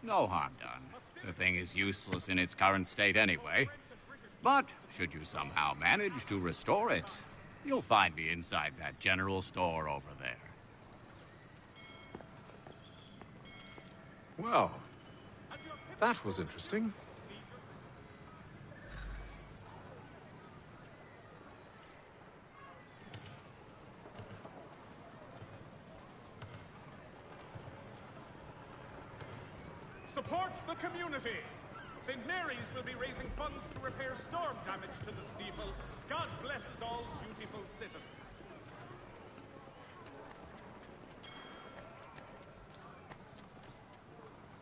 Speaker 16: no harm done. The thing is useless in its current state anyway. But should you somehow manage to restore it, you'll find me inside that general store over there.
Speaker 19: Well, that was interesting.
Speaker 24: Support the community! St. Mary's will be raising funds to repair storm damage to the steeple. God blesses all dutiful citizens.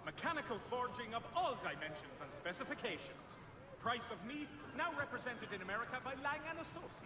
Speaker 24: Mechanical forging of all dimensions and specifications. Price of meat, now represented in America by Lang & Associates.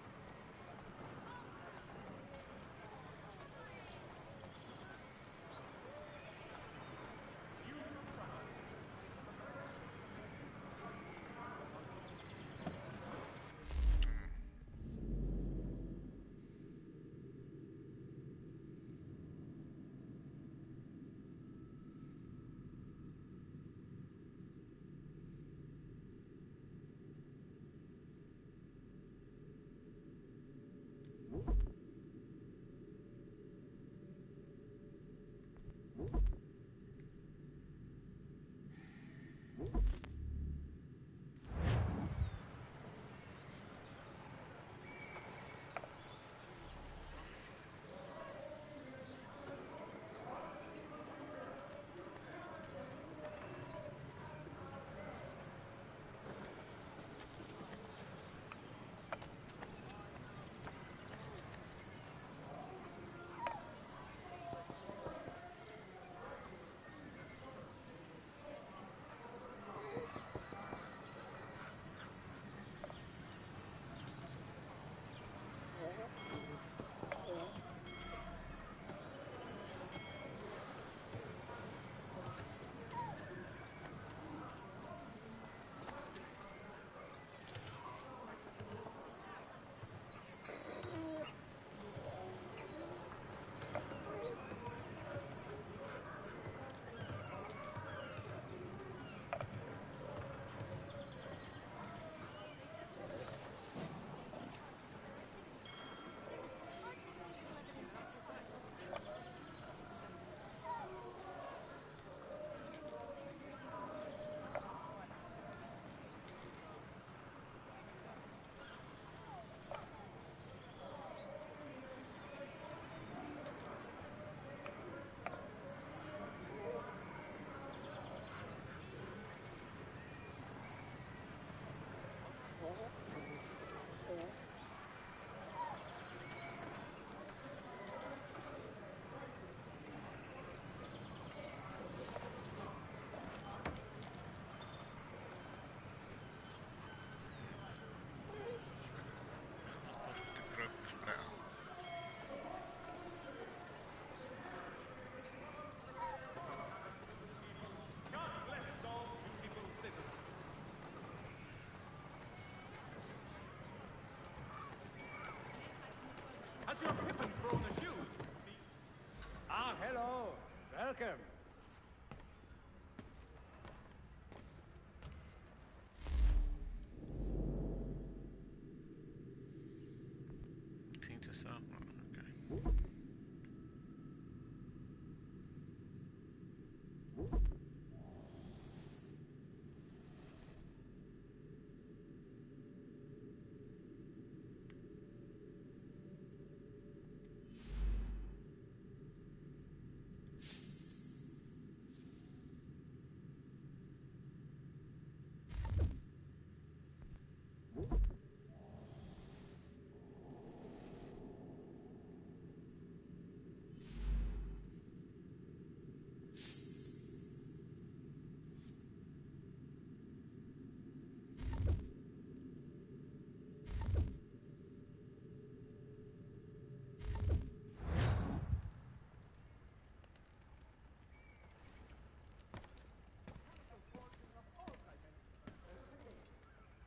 Speaker 24: Has your Pippin thrown a shoe?
Speaker 8: Ah, hello. Welcome.
Speaker 10: Clean yourself. Okay.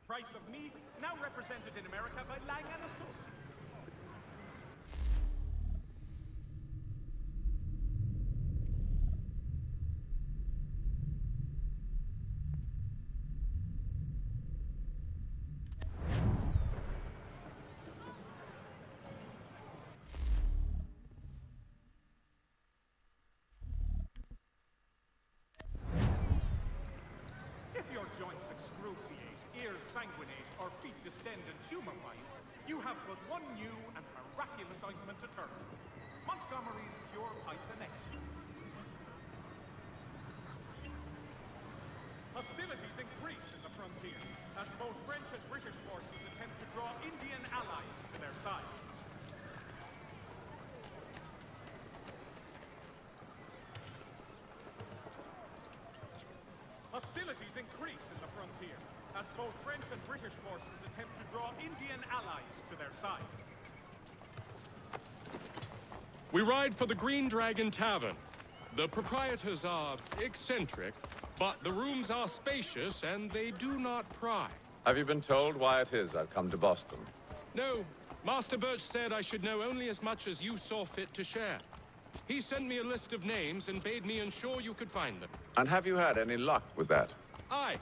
Speaker 24: Price of meat, now represented in America by Lang & Associates. If your joints excruciate, ears sanguinate, or feet distend and tumefy, you have but one new and miraculous ointment to turn to. Montgomery's Pure Pipe and Extra. Hostilities increase in the frontier, as both French and British forces attempt to draw Indian allies to their side. Hostilities increase in the frontier, as both French and British forces attempt to draw Indian allies to their side.
Speaker 13: We ride for the Green Dragon Tavern. The proprietors are eccentric, but the rooms are spacious and they do not pry.
Speaker 19: Have you been told why it is I've come to Boston?
Speaker 13: No. Master Birch said I should know only as much as you saw fit to share. He sent me a list of names and bade me ensure you could find them.
Speaker 19: And have you had any luck with that?
Speaker 13: Aye.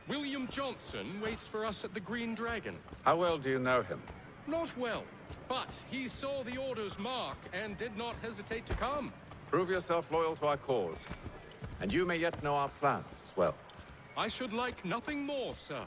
Speaker 13: William Johnson waits for us at the Green Dragon.
Speaker 19: How well do you know him?
Speaker 13: Not well, but he saw the order's mark and did not hesitate to come.
Speaker 19: Prove yourself loyal to our cause. And you may yet know our plans as well.
Speaker 13: I should like nothing more, sir.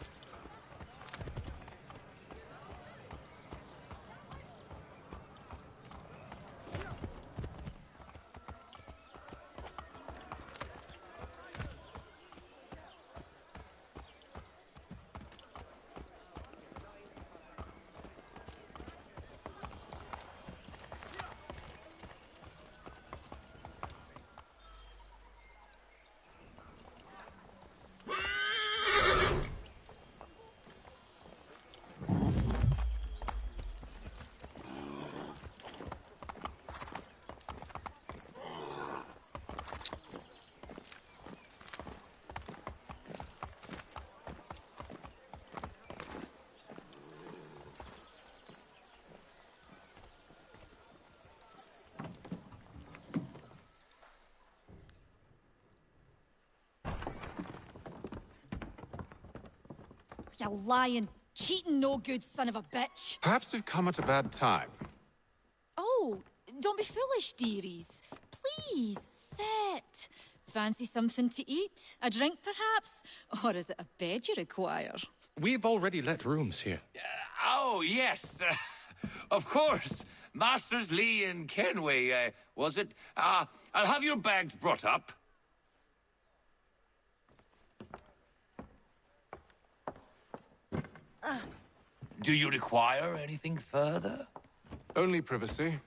Speaker 14: You lying, cheating, no good son of a bitch.
Speaker 19: Perhaps we've come at a bad time.
Speaker 14: Oh, don't be foolish, dearies. Please, sit. Fancy something to eat? A drink, perhaps? Or is it a bed you require?
Speaker 13: We've already let rooms here.
Speaker 12: Oh, yes. Of course. Masters Lee and Kenway, was it? I'll have your bags brought up. Do you require anything further?
Speaker 19: Only privacy.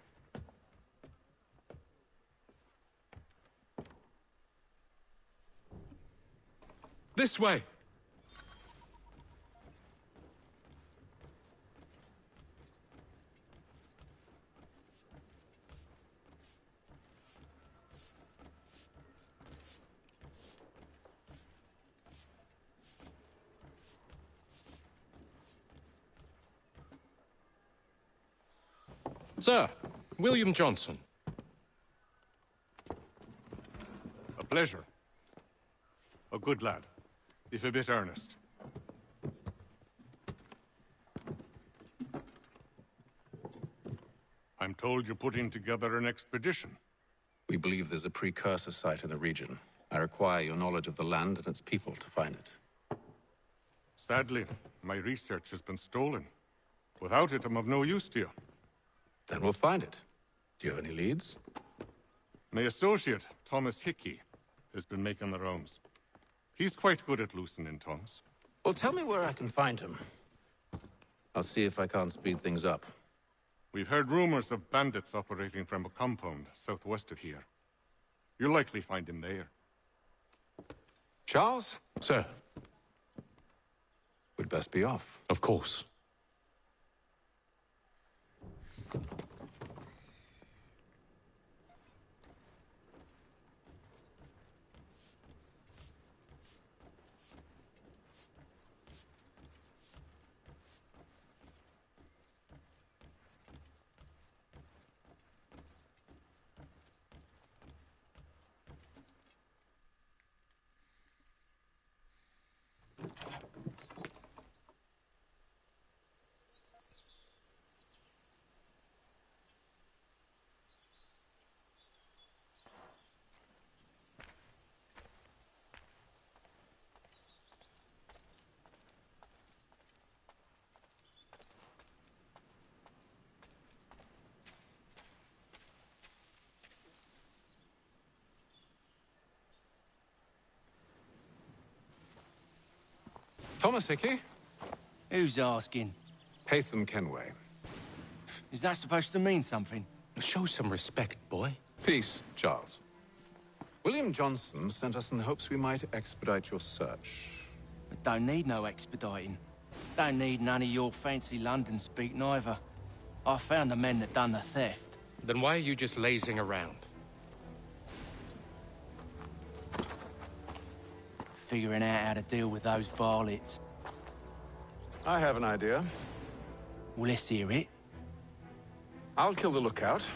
Speaker 13: This way. Sir, William Johnson.
Speaker 24: A pleasure. A good lad, if a bit earnest. I'm told you're putting together an expedition.
Speaker 19: We believe there's a precursor site in the region. I require your knowledge of the land and its people to find it.
Speaker 24: Sadly, my research has been stolen. Without it, I'm of no use to you.
Speaker 19: Then we'll find it. Do you have any leads?
Speaker 24: My associate, Thomas Hickey, has been making the rounds. He's quite good at loosening tongues.
Speaker 19: Well, tell me where I can find him. I'll see if I can't speed things up.
Speaker 24: We've heard rumors of bandits operating from a compound southwest of here. You'll likely find him there.
Speaker 19: Charles?
Speaker 13: Sir.
Speaker 19: We'd best be off.
Speaker 13: Of course.
Speaker 19: Thomas Hickey?
Speaker 12: Who's asking?
Speaker 19: Haytham Kenway.
Speaker 12: Is that supposed to mean something?
Speaker 13: Show some respect, boy.
Speaker 19: Peace, Charles. William Johnson sent us in the hopes we might expedite your search.
Speaker 9: Don't need no expediting. Don't need none of your fancy London speak neither. I found the men that done the theft.
Speaker 13: Then why are you just lazing around?
Speaker 9: Figuring out how to deal with those varlets.
Speaker 19: I have an idea.
Speaker 9: Well, let's hear it.
Speaker 19: I'll kill the lookout,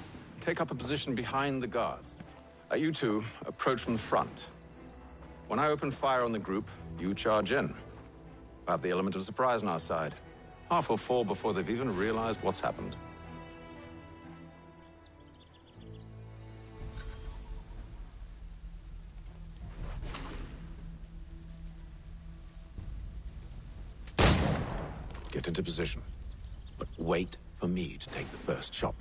Speaker 19: take up a position behind the guards. You two approach from the front. When I open fire on the group, you charge in. We'll have the element of surprise on our side. Half will fall before they've even realized what's happened. Get into position, but wait for me to take the first shot.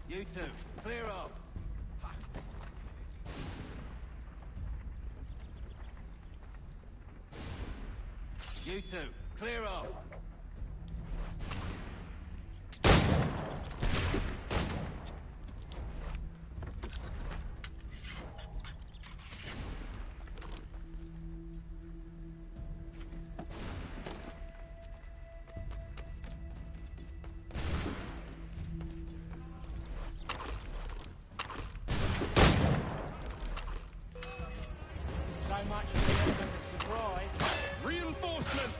Speaker 9: You two, clear up. You two, clear up. So much for the element of surprise.
Speaker 13: Reinforcement!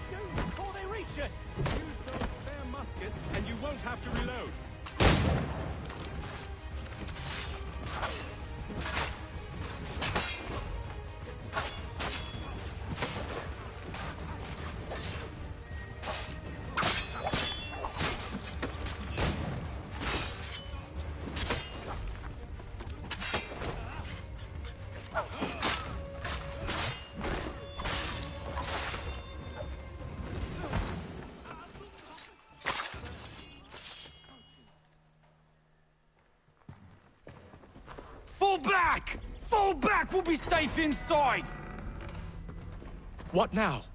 Speaker 9: Shoot before they reach us!
Speaker 13: Use those spare muskets, and you won't have to reload.
Speaker 9: Fall back! Fall back! We'll be safe inside!
Speaker 13: What now?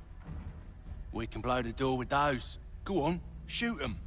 Speaker 9: We can blow the door with those. Go on, shoot them.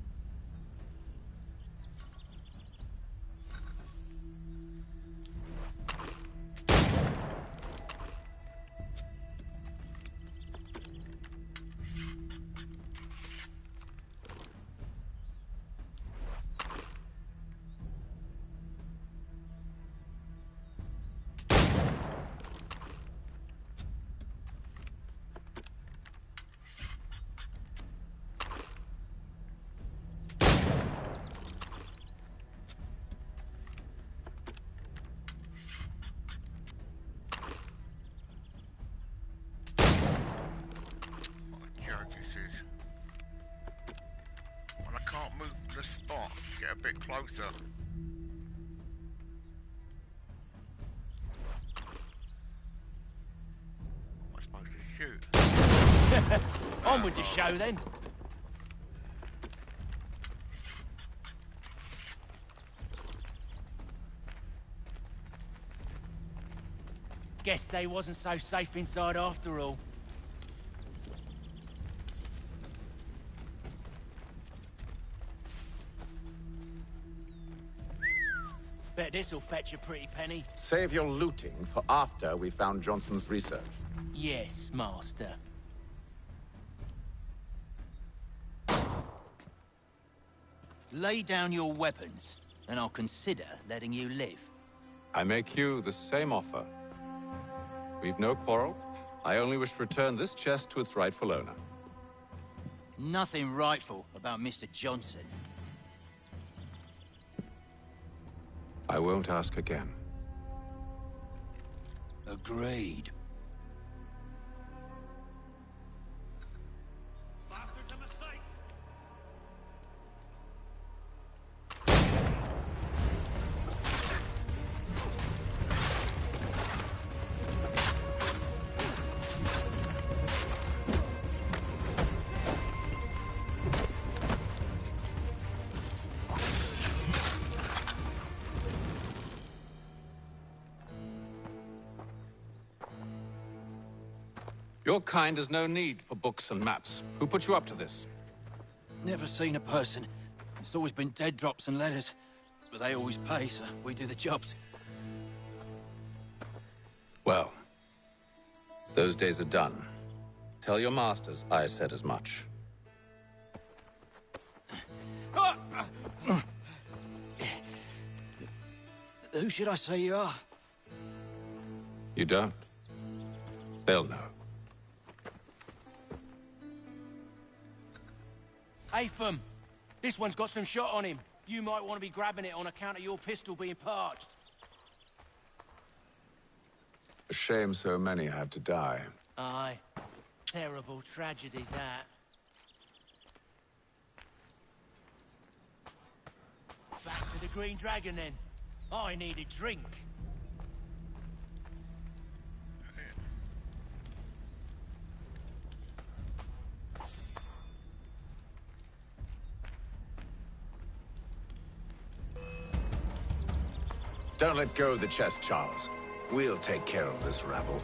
Speaker 10: When I can't move the spot, get a bit closer. Am I supposed to shoot?
Speaker 9: On with the show then. Guess they wasn't so safe inside after all. Bet this'll fetch a pretty penny.
Speaker 19: Save your looting for after we found Johnson's research.
Speaker 9: Yes, master. Lay down your weapons, and I'll consider letting you live.
Speaker 19: I make you the same offer. We've no quarrel. I only wish to return this chest to its rightful owner.
Speaker 9: Nothing rightful about Mr. Johnson.
Speaker 19: I won't ask again.
Speaker 9: Agreed.
Speaker 19: Your kind has no need for books and maps. Who put you up to this?
Speaker 9: Never seen a person. It's always been dead drops and letters. But they always pay, so we do the jobs.
Speaker 19: Well, those days are done. Tell your masters I said as much.
Speaker 9: Who should I say you are?
Speaker 19: You don't? They'll know.
Speaker 9: Hey, Fum. This one's got some shot on him. You might want to be grabbing it on account of your pistol being parched.
Speaker 19: A shame so many had to die.
Speaker 9: Aye. Terrible tragedy, that. Back to the Green Dragon, then. I need a drink.
Speaker 19: Don't let go of the chest, Charles. We'll take care of this rabble.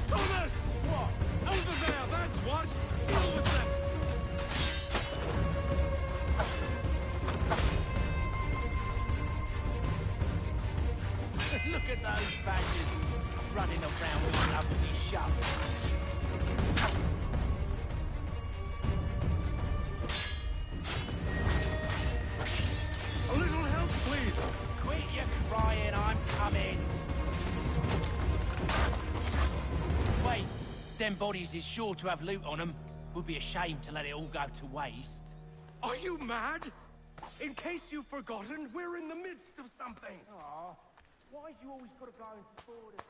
Speaker 24: Thomas! What? Over there, that's what! Deal with them!
Speaker 9: Look at those badgers running around with lovely shots.
Speaker 24: A little help, please!
Speaker 9: Quit your crying, I'm coming. Wait, them bodies is sure to have loot on them. Would be a shame to let it all go to waste.
Speaker 24: Are you mad? In case you've forgotten, we're in the midst of something.
Speaker 9: Aw, why you always gotta go and forward it?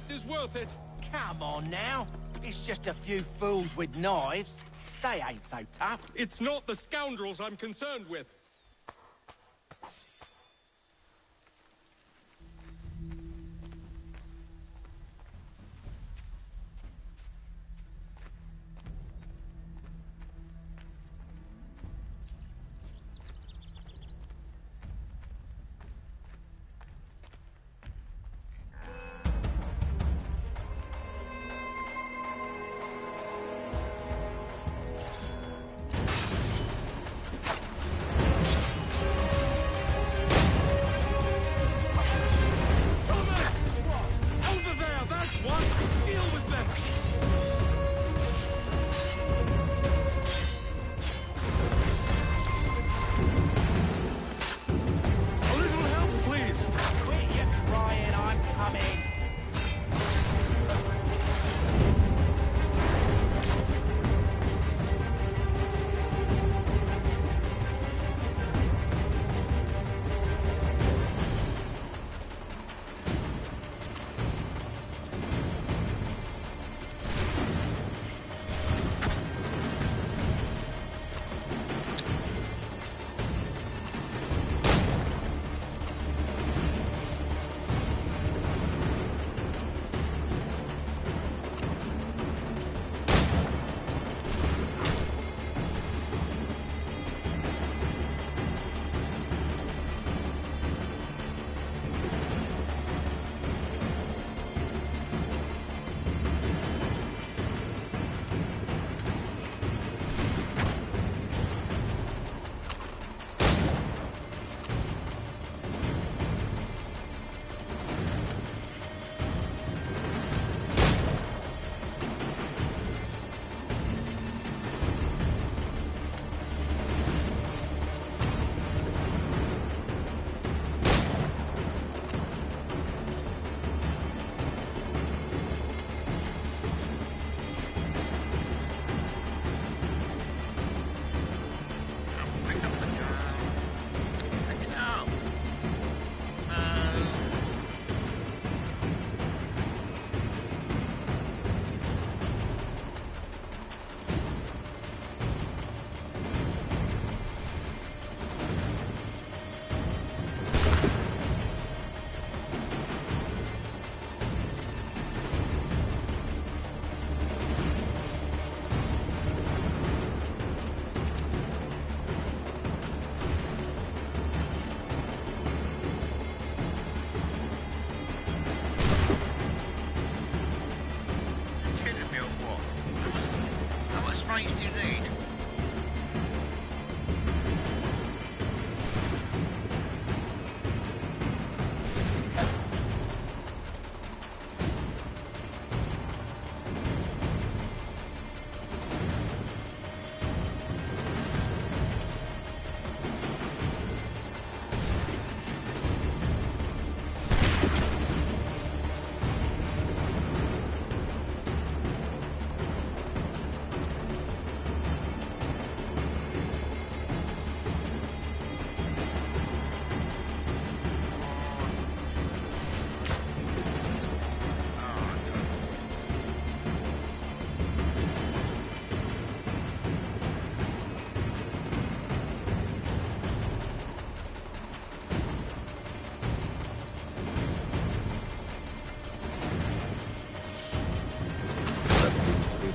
Speaker 24: Is worth it.
Speaker 9: Come on now. It's just a few fools with knives. They ain't so tough.
Speaker 24: It's not the scoundrels I'm concerned with.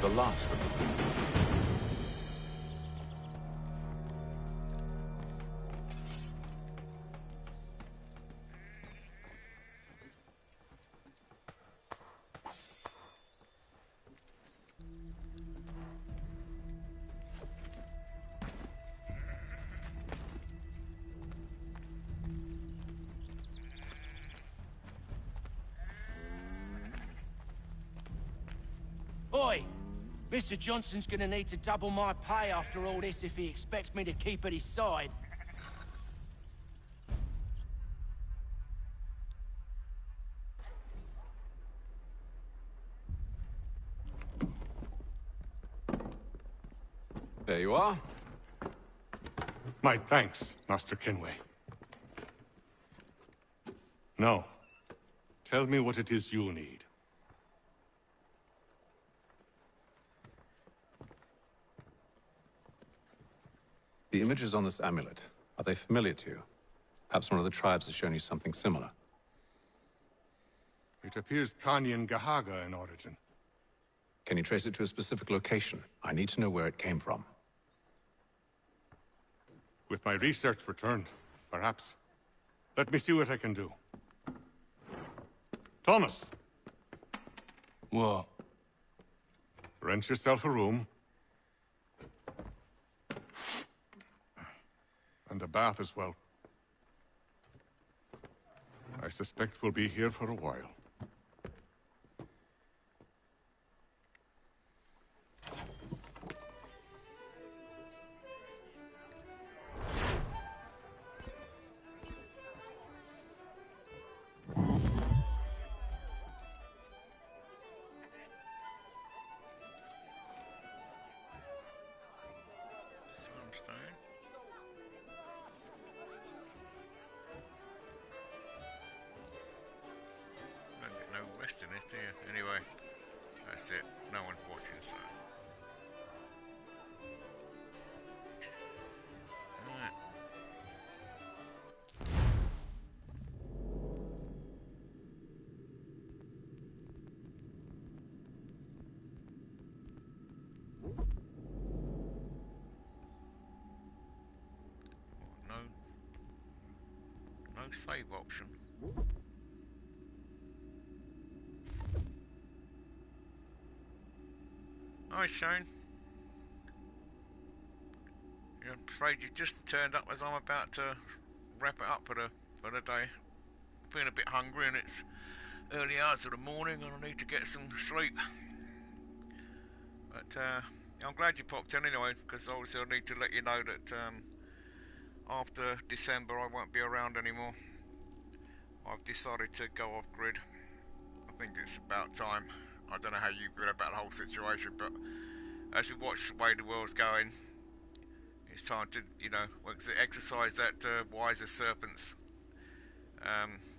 Speaker 19: the last of them.
Speaker 9: Oi! Mr. Johnson's gonna need to double my pay after all this if he expects me to keep at his side.
Speaker 19: There you are.
Speaker 11: My thanks, Master Kenway. Now, tell me what it is you need.
Speaker 19: The images on this amulet, are they familiar to you? Perhaps one of the tribes has shown you something similar.
Speaker 11: It appears Kanyan Gahaga in origin.
Speaker 19: Can you trace it to a specific location? I need to know where it came from.
Speaker 11: With my research returned, perhaps. Let me see what I can do. Thomas!
Speaker 2: What?
Speaker 11: Rent yourself a room. And a bath as well. I suspect we'll be here for a while.
Speaker 10: Anyway, that's it. No one's watching, so. Alright. No save option. Hi, Shane. I'm afraid you just turned up as I'm about to wrap it up for the day. Feeling a bit hungry and it's early hours of the morning and I need to get some sleep. But I'm glad you popped in anyway, because obviously I need to let you know that after December I won't be around anymore. I've decided to go off grid. I think it's about time. I don't know how you feel about the whole situation, but as we watch the way the world's going, it's time to, you know, exercise that wiser serpents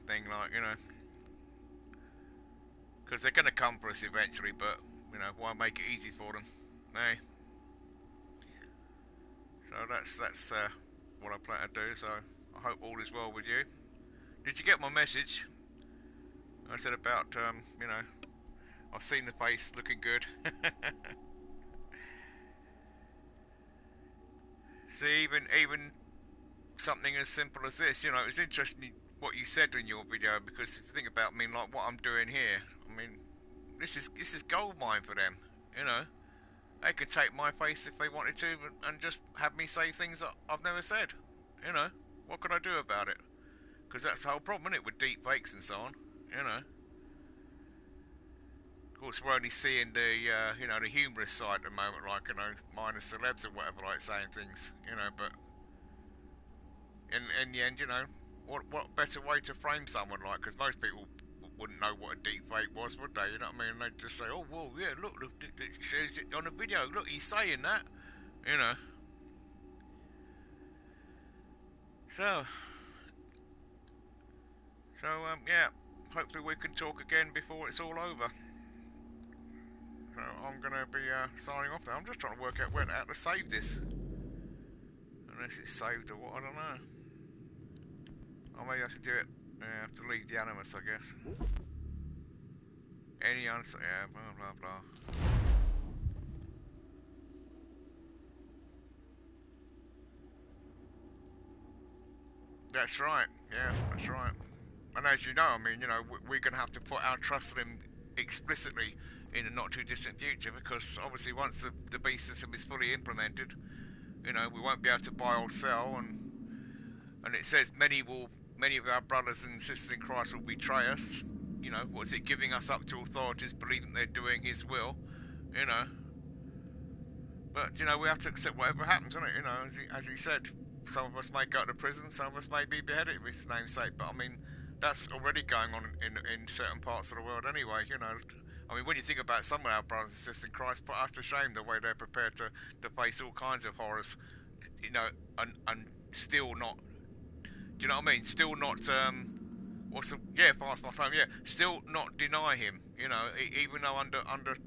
Speaker 10: thing, like, you know, because they're going to come for us eventually, but, you know, why make it easy for them, eh? So that's what I plan to do, so I hope all is well with you. Did you get my message? I said about, you know, I've seen the face looking good. See, even something as simple as this, you know, it's interesting what you said in your video, because if you think about, I mean, like what I'm doing here, I mean, this is gold mine for them, you know. They could take my face if they wanted to and just have me say things that I've never said, you know. What could I do about it? Because that's the whole problem, isn't it, with deep fakes and so on, you know. Of course, we're only seeing the, you know, the humorous side at the moment, like, you know, minus celebs or whatever, like saying things, you know, but in the end, you know, what better way to frame someone, like, because most people wouldn't know what a deep fake was, would they? You know what I mean? They'd just say, oh, well, yeah, look, it shows it on the video, look, he's saying that, you know. So, yeah, hopefully we can talk again before it's all over. So I'm going to be signing off now. I'm just trying to work out how to save this. Unless it's saved or what, I don't know. I may have to do it. Yeah, I have to leave the animus, I guess. Any answer? Yeah, blah, blah, blah. That's right. Yeah, that's right. And as you know, I mean, you know, we're going to have to put our trust in him explicitly in a not too distant future, because obviously once the beast system is fully implemented, you know, we won't be able to buy or sell, and it says many of our brothers and sisters in Christ will betray us. You know, what's it, giving us up to authorities, believing they're doing His will, you know. But you know, we have to accept whatever happens, isn't it? You know, as he said, some of us may go to prison, some of us may be beheaded for His name's sake. But I mean, that's already going on in certain parts of the world anyway. You know, I mean, when you think about some of our brothers and sisters in Christ, put us to shame the way they're prepared to face all kinds of horrors, you know, and still not. Do you know what I mean? Still not. Fast time. Yeah, still not deny Him. You know, even though under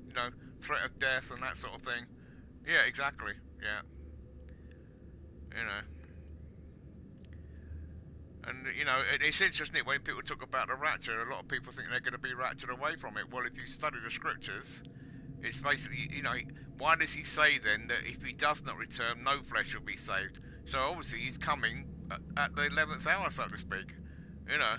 Speaker 10: you know, threat of death and that sort of thing. Yeah, exactly. Yeah. You know. And, you know, it's interesting when people talk about the rapture, a lot of people think they're going to be raptured away from it. Well, if you study the scriptures, it's basically, you know, why does He say then that if He does not return, no flesh will be saved? So obviously He's coming at the 11th hour, so to speak, you know.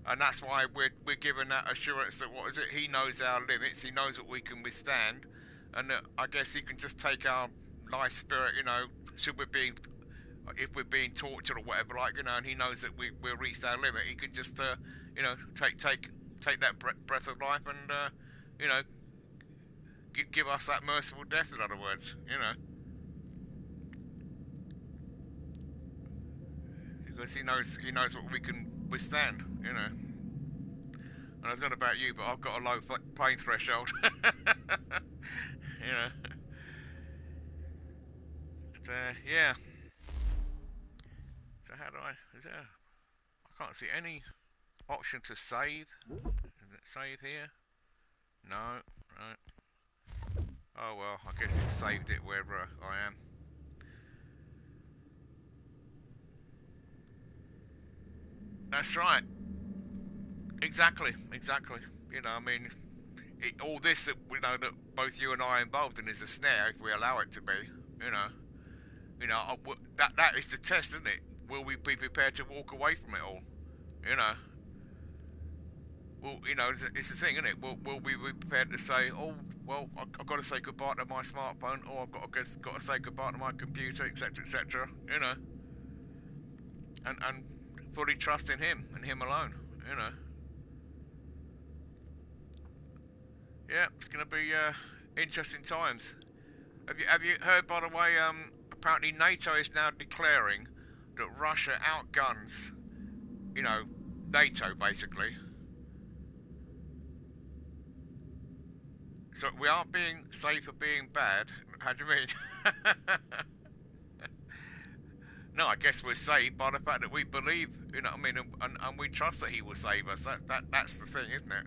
Speaker 10: And that's why we're given that assurance that, what is it, He knows our limits, He knows what we can withstand, and that I guess He can just take our nice spirit, you know, if we're being tortured or whatever, like, you know, and He knows that we'll reach our limit, He can just, you know, take that breath of life and, you know, give us that merciful death, in other words, you know. Because He knows what we can withstand, you know. And I don't know about you, but I've got a low pain threshold. You know. But, yeah. So how do I can't see any option to save. Is it save here? No. Right. Oh well, I guess it saved it wherever I am. That's right. Exactly. You know, I mean, all this that we know that both you and I are involved in is a snare if we allow it to be. You know, that is the test, isn't it? Will we be prepared to walk away from it all? You know. Well, you know, it's the thing, isn't it? Will we be prepared to say, oh, well, I've got to say goodbye to my smartphone, or I've got to say goodbye to my computer, etc., etc. You know, and fully trust in Him and Him alone. You know. Yeah, it's going to be interesting times. Have you heard, by the way? Apparently NATO is now declaring that Russia outguns, you know, NATO basically. So we aren't being safe for being bad. How do you mean? No, I guess we're saved by the fact that we believe, you know what I mean, and we trust that He will save us. That's the thing, isn't it?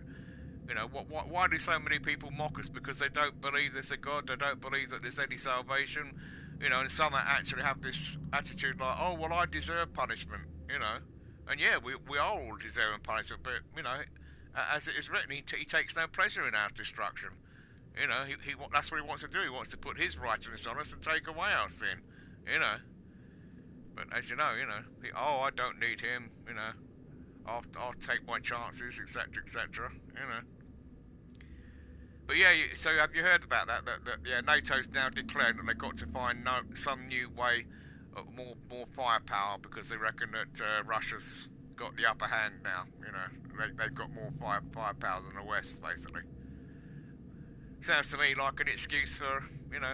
Speaker 10: You know, why do so many people mock us? Because they don't believe there's a God, they don't believe that there's any salvation, you know, and some actually have this attitude like, oh, well, I deserve punishment, you know. And yeah, we are all deserving punishment, but, you know, as it is written, he takes no pleasure in our destruction. You know, that's what He wants to do. He wants to put His righteousness on us and take away our sin, you know. But as you know, oh, I don't need Him, you know. I'll take my chances, etc., etc., you know. But yeah, so have you heard about that? That NATO's now declared that they've got to find some new way of more firepower, because they reckon that Russia's got the upper hand now. You know, they've got more firepower than the West, basically. Sounds to me like an excuse for, you know,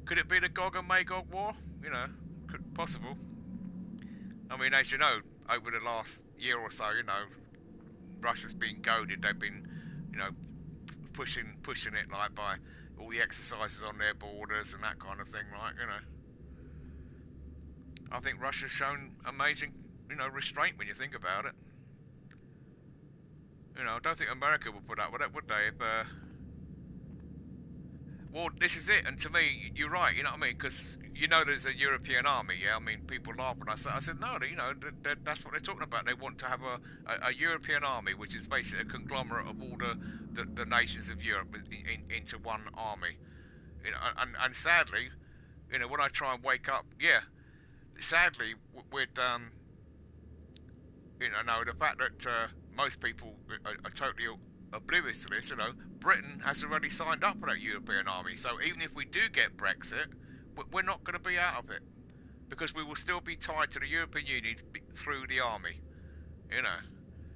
Speaker 10: could it be the Gog and Magog war? You know, possible. I mean, as you know, over the last year or so, you know, Russia's been goaded. They've been, you know, pushing it, like, by all the exercises on their borders and that kind of thing, like, you know. I think Russia's shown amazing, you know, restraint when you think about it. You know, I don't think America would put up with it, would they? If, well, this is it, and to me, you're right, you know what I mean? Because, you know, there's a European army, yeah? I mean, people laugh when I said, no, you know, that's what they're talking about. They want to have a European army, which is basically a conglomerate of all the nations of Europe into one army. You know, and sadly, you know, when I try and wake up, yeah, sadly, with you know, the fact that most people are totally oblivious to this, you know, Britain has already signed up for that European army. So even if we do get Brexit, we're not going to be out of it, because we will still be tied to the European Union through the army, you know,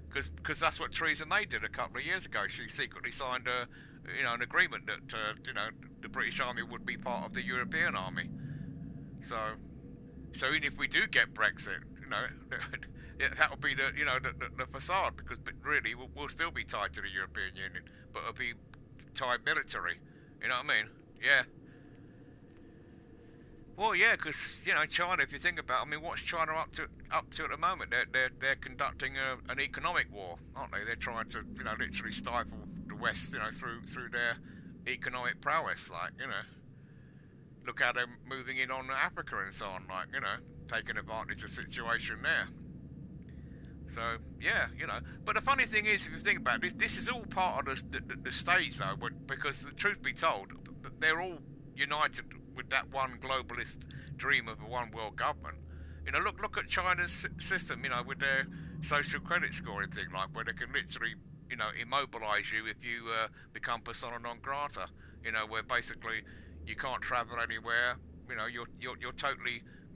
Speaker 10: because that's what Theresa May did a couple of years ago. She secretly signed an agreement that you know, the British Army would be part of the European army. So even if we do get Brexit, you know, that will be the facade, because really we'll still be tied to the European Union, but it'll be tied military. You know what I mean? Yeah. Well, yeah, because you know, China. If you think about, I mean, what's China up to at the moment? They're conducting an economic war, aren't they? They're trying to, you know, literally stifle the West, you know, through their economic prowess. Like, you know, look how they're moving in on Africa and so on. Like, you know, taking advantage of the situation there. So yeah, you know. But the funny thing is, if you think about it, this is all part of the stage, though, because the truth be told, they're all united with that one globalist dream of a one world government. You know, look at China's system, you know, with their social credit scoring thing, like where they can literally, you know, immobilize you if you become persona non grata. You know, where basically you can't travel anywhere. You know, you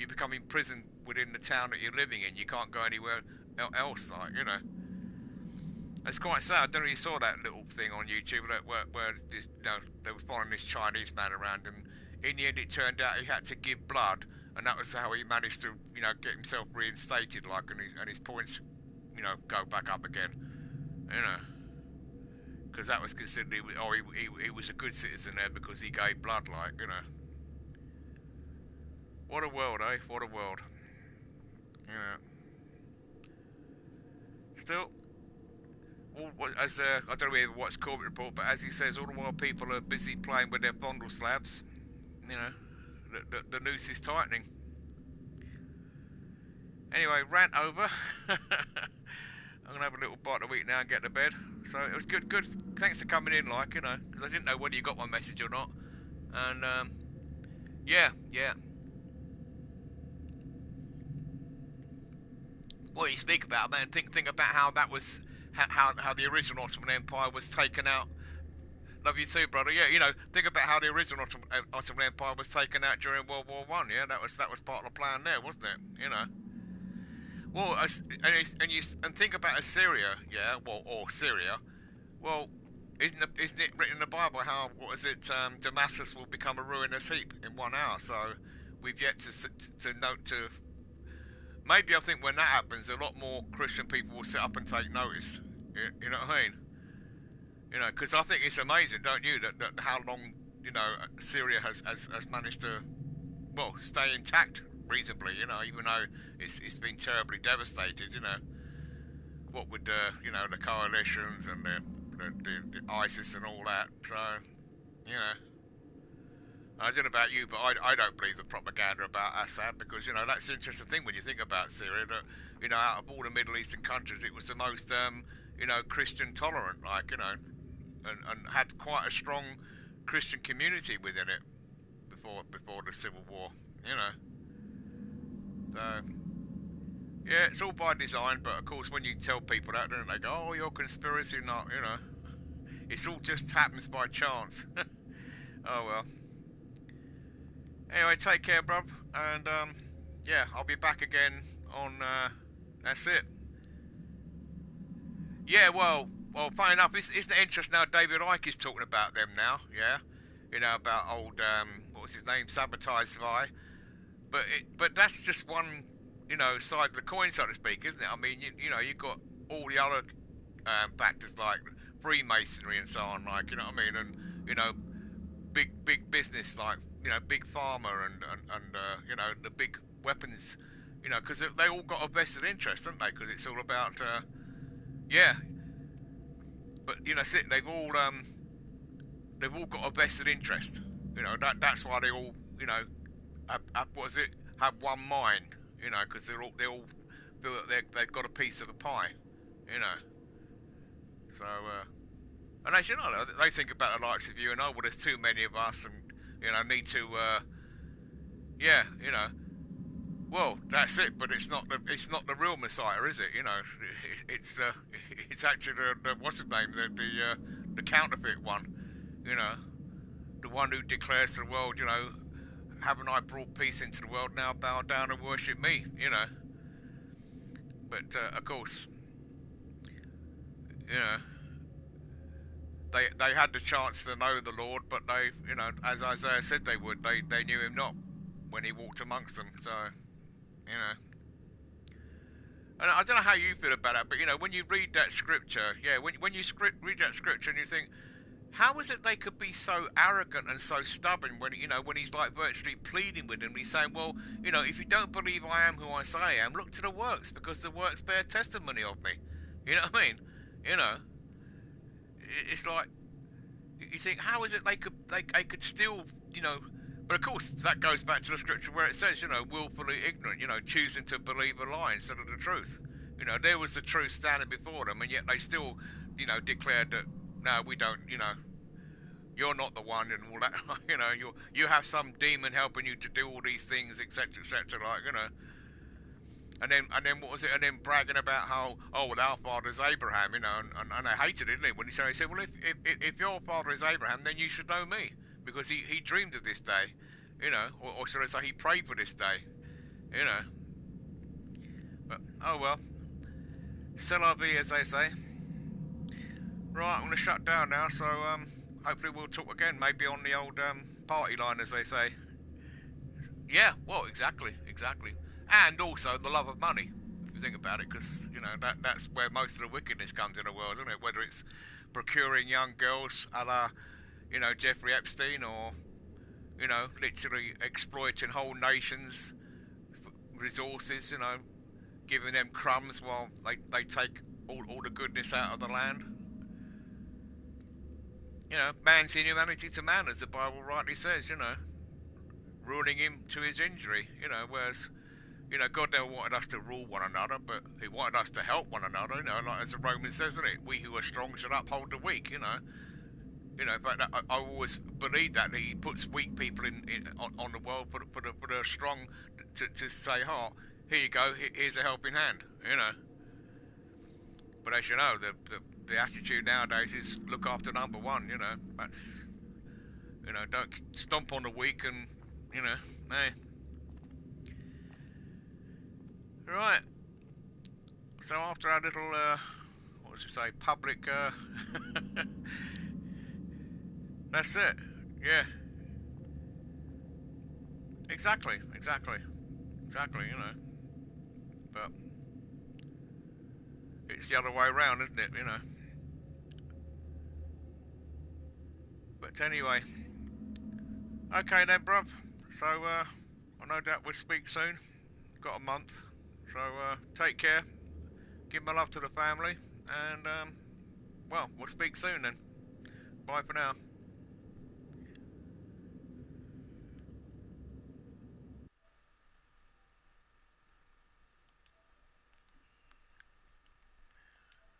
Speaker 10: become imprisoned within the town that you're living in. You can't go anywhere else, like, you know. It's quite sad. I don't know if you saw that little thing on YouTube where this, you know, they were following this Chinese man around, and in the end it turned out he had to give blood, and that was how he managed to, you know, get himself reinstated, like, and his points, you know, go back up again, you know, because that was considered, he was a good citizen there because he gave blood, like, you know. What a world, eh? What a world. Yeah. Still, as I don't know if what's Corbett report, but as he says, all the while people are busy playing with their fondle slabs, you know, the noose is tightening. Anyway, rant over. I'm gonna have a little bite to eat now and get to bed. So it was good. Thanks for coming in, like, you know, because I didn't know whether you got my message or not. And yeah. What you speak about, man, think about how that was, how the original Ottoman Empire was taken out. Love you too, brother. Yeah, you know, think about how the original Ottoman Empire was taken out during World War One. Yeah, that was part of the plan there, wasn't it? You know. Well, and think about Assyria, yeah, or Syria. Well, isn't it written in the Bible how, what is it? Damascus will become a ruinous heap in 1 hour. So we've yet to note to. Maybe I think when that happens, a lot more Christian people will sit up and take notice. You know what I mean? You know, because I think it's amazing, don't you, that how long, you know, Syria has managed to, well, stay intact reasonably. You know, even though it's been terribly devastated. You know, what with you know, the coalitions and the ISIS and all that. So, you know. I don't know about you, but I don't believe the propaganda about Assad, because, you know, that's the interesting thing when you think about Syria, that, you know, out of all the Middle Eastern countries, it was the most, you know, Christian tolerant, like, you know, and had quite a strong Christian community within it before the Civil War, you know. So, yeah, it's all by design, but of course when you tell people that, don't they go, oh, you're conspiracy nut, you know. It's all just happens by chance. Oh well. Anyway, take care, bruv, and yeah, I'll be back again on, that's it. Yeah, well, funny enough, isn't it interesting now David Icke is talking about them now, yeah? You know, about old, what was his name, Sabotage Spy. But that's just one, you know, side of the coin, so to speak, isn't it? I mean, you know, you've got all the other factors like Freemasonry and so on, like, you know what I mean, and, you know, big business like, you know, big pharma and you know, the big weapons, you know, because they all got a vested interest, don't they? Because it's all about, yeah. But you know, they've all got a vested interest. You know, that's why they all, you know, have one mind. You know, because they all feel that they've got a piece of the pie. You know. So, and as you know, they think about the likes of you and I. Well, there's too many of us, and you know, need to, yeah, you know, Well, that's it, but it's not the real Messiah, is it? You know, it's actually the what's his name, the counterfeit one. You know, the one who declares to the world, you know, haven't I brought peace into the world? Now bow down and worship me. You know, but of course, you know, they had the chance to know the Lord, but they, you know, as Isaiah said they would, they knew him not when he walked amongst them. So, you know. And I don't know how you feel about it, but you know, when you read that scripture, yeah, when you read that scripture and you think, how is it they could be so arrogant and so stubborn when, you know, when he's like virtually pleading with them, he's saying, well, you know, if you don't believe I am who I say I am, look to the works, because the works bear testimony of me. You know what I mean? You know, it's like, you think, how is it they could still, you know, but of course that goes back to the scripture where it says, you know, willfully ignorant, you know, choosing to believe a lie instead of the truth. You know, there was the truth standing before them, and yet they still, you know, declared that, no, we don't, you know, you're not the one, and all that. You know, you have some demon helping you to do all these things, etc., etc., like, you know. And then what was it? And then bragging about how, oh, well, our father is Abraham, you know, and I hated it, didn't he? When he said, well, if your father is Abraham, then you should know me, because he dreamed of this day, you know, or should I say, he prayed for this day, you know. But oh well, c'est la vie, as they say. Right, I'm going to shut down now, so hopefully we'll talk again, maybe on the old party line, as they say. Yeah, well, exactly. And also the love of money, if you think about it, because, you know, that's where most of the wickedness comes in the world, isn't it? Whether it's procuring young girls a la, you know, Jeffrey Epstein, or, you know, literally exploiting whole nations' resources, you know, giving them crumbs while they take all the goodness out of the land. You know, man's inhumanity to man, as the Bible rightly says, you know, ruining him to his injury, you know, whereas, you know, God never wanted us to rule one another, but he wanted us to help one another, you know, like as the Roman says, isn't it? We who are strong should uphold the weak, you know. You know, in fact, I always believe that he puts weak people on the world for the strong to say, oh, here you go, here's a helping hand, you know. But as you know, the attitude nowadays is look after number one, you know. That's, you know, don't stomp on the weak and, you know, hey. Right. So after our little, what was it say, public, that's it. Yeah. Exactly, you know. But it's the other way around, isn't it, you know. But anyway. Okay then, bruv. So, I no doubt we'll speak soon. Got a month. So, take care. Give my love to the family. And, well, we'll speak soon then. Bye for now.